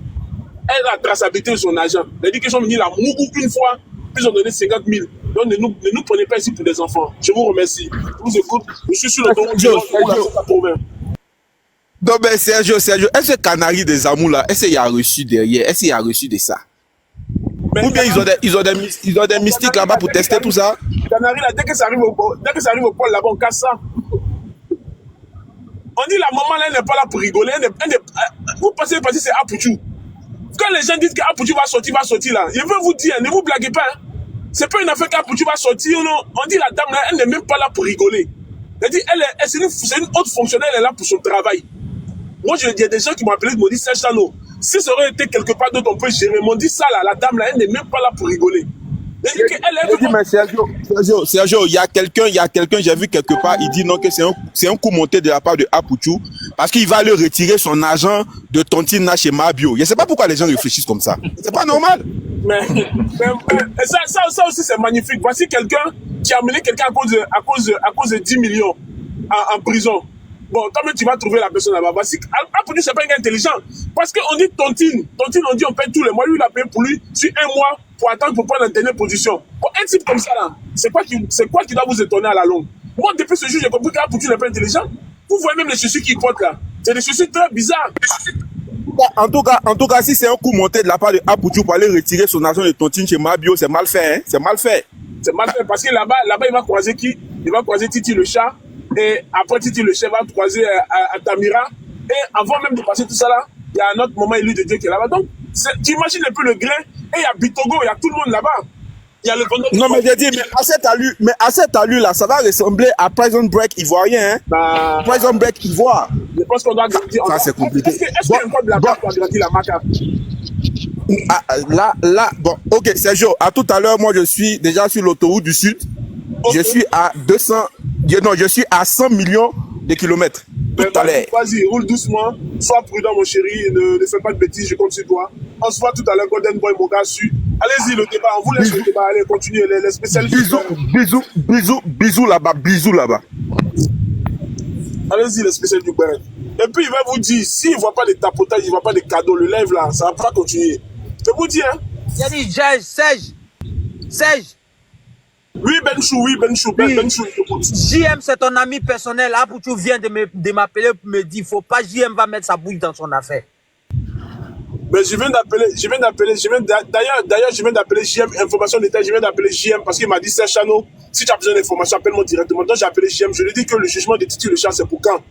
elle a la traçabilité de son argent. Elle dit qu'ils sont venus la Mougou une fois, puis ils ont donné 50 000. Donc ne nous prenez pas ici pour des enfants. Je vous remercie. Je vous écoute. Je suis sur le ton du 180. Non, mais Sergio, est-ce que Canary des Amours là, est-ce qu'il y a reçu derrière? Est-ce qu'il y a reçu de ça? Ou bien ils ont des mystiques là-bas pour tester tout ça? Canary là, dès que ça arrive au pôle là-bas, on casse ça. On dit la maman là, elle n'est pas là pour rigoler. Vous pensez que c'est Apouchou. Quand les gens disent qu'Apouchou va sortir là, je veux vous dire, ne vous blaguez pas. Hein. C'est pas une affaire qu'Apouchou va sortir. Non. On dit la dame là, elle n'est même pas là pour rigoler. Elle dit, c'est une haute fonctionnaire, elle est là pour son travail. Moi, il y a des gens qui m'ont appelé, qui m'ont dit, Serge Chano, si ça aurait été quelque part d'autre, on peut gérer. Ils m'ont dit ça là, la dame là, elle n'est même pas là pour rigoler. Mais Sergio, il y a quelqu'un, j'ai vu quelque part, il dit non que c'est un coup monté de la part de Apouchou parce qu'il va le retirer son argent de tontine chez Mabio. Je ne sais pas pourquoi les gens réfléchissent comme ça. C'est pas normal. Mais ça aussi c'est magnifique. Voici quelqu'un qui a amené quelqu'un à cause de 10 millions en prison. Bon, toi-même, tu vas trouver la personne là-bas. Voici, Apouchou, c'est pas un gars intelligent. Parce qu'on dit tontine. Tontine, on dit on paye tous les mois. Lui, il a payé pour lui sur un mois pour attendre pour prendre la dernière position. Pour un type comme ça, là, c'est quoi qui doit vous étonner à la longue? Moi, depuis ce jour, j'ai compris qu'Apouchou n'est pas intelligent. Vous voyez même les chaussures qu'il porte là. C'est des chaussures très bizarres. En tout cas, si c'est un coup monté de la part de Apouchou pour aller retirer son argent de tontine chez Mabio, c'est mal fait, hein? C'est mal fait. C'est mal fait parce que là-bas, il va croiser qui? Il va croiser Titi le chat. Et après Titi le chef va croiser à Tamira. Et avant même de passer tout ça là, il y a un autre moment élu de Dieu qui est là-bas. Donc, tu imagines un peu le grain. Et il y a Bitogo, il y a tout le monde là-bas. Il y a le non, mais j'ai dit, mais à cet allure là, ça va ressembler à Prison Break ivoirien. Hein? Bah, Prison Break ivoire. Je pense qu'on doit grandir. Ça, c'est compliqué. Est-ce qu'il y a encore de la marque pour grandir la marque? Là, bon, ok, Sergio, à tout à l'heure, moi, je suis déjà sur l'autoroute du Sud. Okay. Je suis à 100 millions de kilomètres. Tout à l'heure. Vas-y, roule doucement. Sois prudent, mon chéri. Ne fais pas de bêtises, je compte sur toi. On se voit tout à l'heure, Golden Boy, mon gars, allez-y, le débat. On vous laisse le débat. Allez, continuez. Les spécialistes. Bisous là-bas. Allez-y, les spécialistes du Béret. Et puis, il va vous dire, s'il ne voit pas de tapotage, il ne voit pas de cadeaux, le live là, ça ne va pas continuer. Je vous dis, hein. Il a dit, Serge. Oui, Benchou. JM, c'est ton ami personnel. Apouchou vient de m'appeler pour me dire, faut pas, JM va mettre sa bouche dans son affaire. Mais je viens d'appeler, d'ailleurs, je viens d'appeler JM, information d'État, je viens d'appeler JM parce qu'il m'a dit, Serge Chano, si tu as besoin d'informations, appelle-moi directement. Donc j'ai appelé JM, je lui ai dit que le jugement de Titi le chat, c'est pour quand?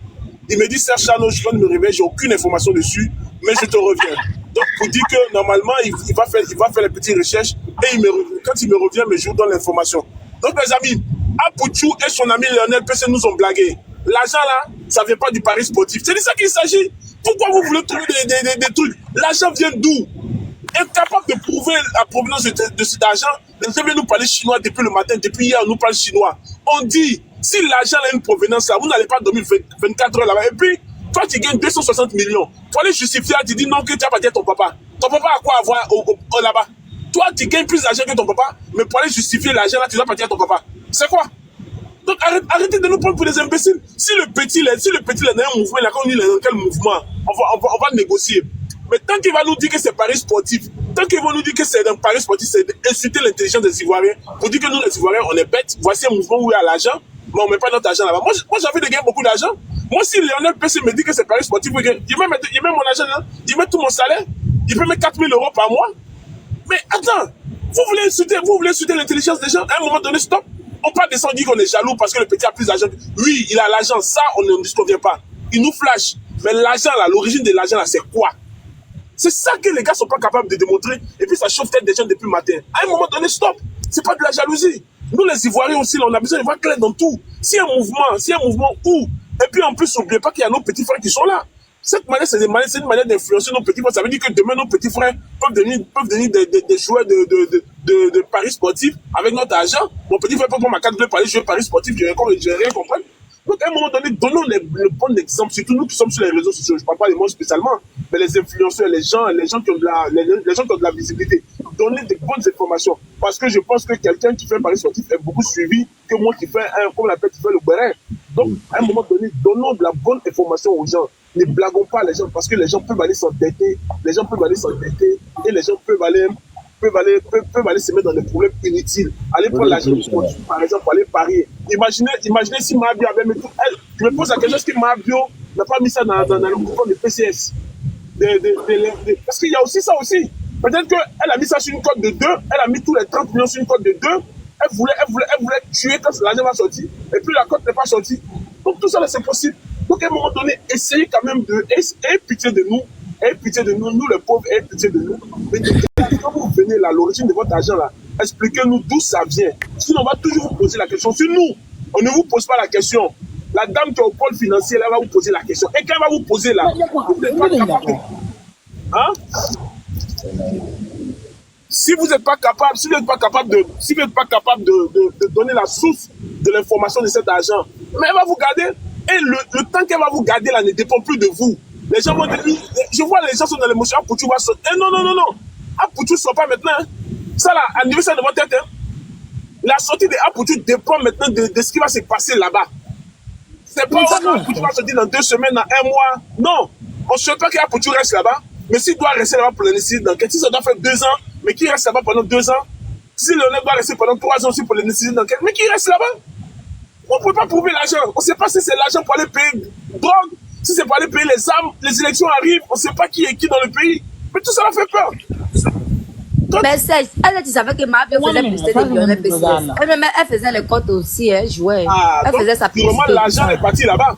Il me dit, Serge Chano, je viens de me réveiller, j'ai aucune information dessus, mais je te reviens. Donc pour dire que normalement, il va faire les petites recherches et quand il me revient, je vous donne l'information. Donc les amis, Apouchou et son ami Lionel PC nous ont blagué. L'argent là, ça ne vient pas du pari sportif. C'est de ça qu'il s'agit. Pourquoi vous voulez trouver des trucs? L'argent vient d'où? Incapable de prouver la provenance de cet argent, les gens viennent nous parler chinois depuis le matin, depuis hier on nous parle chinois. On dit, si l'argent a une provenance là, vous n'allez pas dormir 24 heures là-bas. Et puis, toi tu gagnes 260 millions. Pour aller justifier, tu dis non que tu n'as pas dit à ton papa. Ton papa a quoi avoir là-bas? Toi tu gagnes plus d'argent que ton papa, mais pour aller justifier l'argent là, tu dois pas dire à ton papa. C'est quoi? Donc arrêtez de nous prendre pour des imbéciles. Si le petit là dans un mouvement, là, quand on dit dans quel mouvement, on va négocier. Mais tant qu'il va nous dire que c'est pari sportif, tant qu'il va nous dire que c'est un pari sportif, c'est insulter l'intelligence des Ivoiriens, pour dire que nous les Ivoiriens on est bêtes, voici un mouvement où il y a l'argent, mais on ne met pas notre argent là-bas. Moi j'ai envie de gagner beaucoup d'argent. Moi si Lionel PC me dit que c'est pari sportif, il met mon argent là, il met tout mon salaire, il peut mettre 4 000 € par mois. Mais attends, vous voulez insulter l'intelligence des gens, à un moment donné, stop. On peut descendre dire qu'on est jaloux parce que le petit a plus d'argent. Oui, il a l'argent, ça, on ne nous convient pas. Il nous flash. Mais l'argent là, l'origine de l'argent là, c'est quoi? C'est ça que les gars sont pas capables de démontrer. Et puis ça chauffe tête des gens depuis le matin. À un moment donné, stop. C'est pas de la jalousie. Nous les Ivoiriens aussi, là, on a besoin de voir clair dans tout. S'il y a un mouvement où, et puis en plus, n'oubliez pas qu'il y a nos petits frères qui sont là. Cette manière, c'est une manière d'influencer nos petits frères. Ça veut dire que demain, nos petits frères peuvent devenir des joueurs de paris sportifs avec notre argent. Mon petit frère peut prendre ma carte bleue pour aller jouer paris sportif. Je n'ai rien compris. Donc, à un moment donné, donnons le bon exemple. Surtout nous qui sommes sur les réseaux sociaux. Je ne parle pas de moi spécialement, mais les influenceurs, les gens qui ont de la visibilité. Donnez des bonnes informations. Parce que je pense que quelqu'un qui fait un pari sportif est beaucoup suivi que moi qui fais comme on l'appelle, qui fait le béret. Donc, à un moment donné, donnons de la bonne information aux gens. Ne blaguons pas les gens, parce que les gens peuvent aller s'endetter, et les gens peuvent aller se mettre dans des problèmes inutiles. Aller prendre l'argent du sportif, par exemple, pour aller parier. Imaginez si Mabio avait mis tout. Je me pose la question, est-ce que Mabio n'a pas mis ça dans le mouvement de PCS? Parce qu'il y a aussi ça aussi. Peut-être qu'elle a mis ça sur une cote de 2, elle a mis tous les 30 millions sur une cote de 2, elle voulait tuer quand l'argent va sortir, et puis la cote n'est pas sortie. Donc tout ça, c'est possible. Donc à un moment donné, essayez quand même ayez pitié de nous, nous les pauvres, ayez pitié de nous. Mais quand vous venez là, l'origine de votre argent là, expliquez-nous d'où ça vient. Sinon, on va toujours vous poser la question. Si nous, on ne vous pose pas la question, la dame qui est au pôle financier, elle va vous poser la question. Et quand elle va vous poser là, vous n'êtes pas capable de... Hein? Si vous n'êtes pas capable, de donner la source de l'information de cet argent, mais elle va vous garder, et le temps qu'elle va vous garder là ne dépend plus de vous. Les gens vont dire, je vois les gens sont dans l'émotion, Apoutou va sortir. Non, Apoutou ne sort pas maintenant. Hein. Ça là, anniversaire de votre tête. Hein. La sortie de Apoutou dépend maintenant de ce qui va se passer là-bas. C'est pas Apoutou va sortir dans 2 semaines, dans 1 mois. Non, on ne souhaite pas qu'Apoutou reste là-bas. Mais s'il doit rester là-bas pour le nécessiter d'enquête, si ça doit faire 2 ans, mais qui reste là-bas pendant 2 ans, si Lionel doit rester pendant 3 ans aussi pour le nécessiter d'enquête, mais qui reste là-bas? On ne peut pas prouver l'argent. On ne sait pas si c'est l'argent pour aller payer drogue, si c'est pour aller payer les armes, les élections arrivent, on ne sait pas qui est qui dans le pays. Mais tout ça fait peur. Donc, mais Serge, tu savais que Mabio faisait publicité de Lionel PCS. Elle faisait les comptes aussi, elle jouait. Elle faisait sa publicité. Vraiment, l'argent est parti là-bas.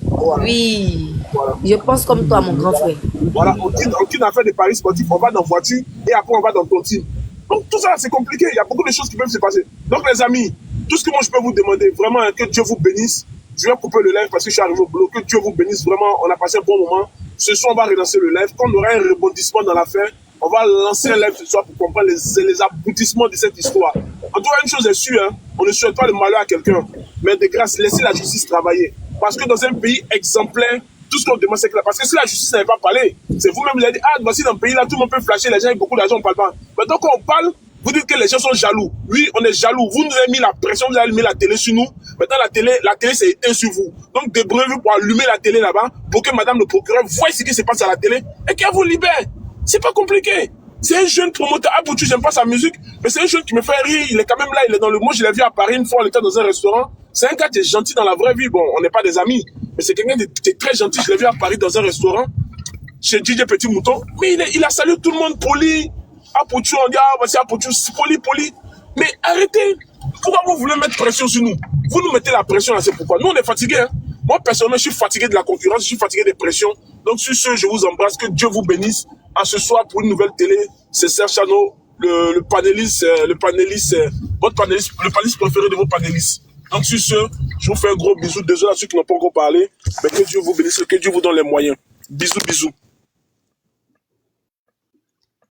Voilà. Oui. Voilà. Je pense comme toi, mon grand frère. Voilà, aucune affaire de paris sportif, on va dans voiture et après on va dans tontine. Donc tout ça, c'est compliqué. Il y a beaucoup de choses qui peuvent se passer. Donc les amis, tout ce que moi je peux vous demander, vraiment que Dieu vous bénisse. Je vais couper le live parce que je suis arrivé au boulot. Que Dieu vous bénisse vraiment. On a passé un bon moment. Ce soir, on va relancer le live. Quand on aura un rebondissement dans l'affaire, on va lancer un live ce soir pour comprendre les aboutissements de cette histoire. En tout cas, une chose est sûre, hein, on ne souhaite pas le malheur à quelqu'un. Mais de grâce, laissez la justice travailler. Parce que dans un pays exemplaire, tout ce qu'on demande, c'est que parce que si la justice n'avait pas parlé, c'est vous-même qui avez dit, ah, voici dans le pays là, tout le monde peut flasher, les gens avec beaucoup d'argent, on ne parle pas. Maintenant, quand on parle, vous dites que les gens sont jaloux. Oui, on est jaloux. Vous nous avez mis la pression, vous avez allumé la télé sur nous. Maintenant, la télé s'est éteinte sur vous. Donc, débrouillez-vous pour allumer la télé là-bas, pour que madame le procureur voie ce qui se passe à la télé et qu'elle vous libère. C'est pas compliqué. C'est un jeune promoteur. Ah, Boutou, j'aime pas sa musique, mais c'est un jeune qui me fait rire. Il est quand même là, il est dans le monde. Je l'ai vu à Paris une fois, on était dans un restaurant. C'est un gars qui est gentil dans la vraie vie. Bon, on n'est pas des amis, mais c'est quelqu'un qui est très gentil. Je l'ai vu à Paris dans un restaurant, chez DJ Petit Mouton. Mais il a salué tout le monde poli. Apoutou, on dit, ah, voici Apoutou, poli. Mais arrêtez. Pourquoi vous voulez mettre pression sur nous? Vous nous mettez la pression là, c'est pourquoi. Nous, on est fatigués. Hein. Moi, personnellement, je suis fatigué de la concurrence, je suis fatigué des pressions. Donc, sur ce, je vous embrasse. Que Dieu vous bénisse. À ce soir, pour une nouvelle télé, c'est Serge Chano, le panéliste, le panéliste préféré de vos panélistes. Donc, sur ce, je vous fais un gros bisou. Désolé à ceux qui n'ont pas encore parlé. Mais que Dieu vous bénisse, que Dieu vous donne les moyens. Bisous.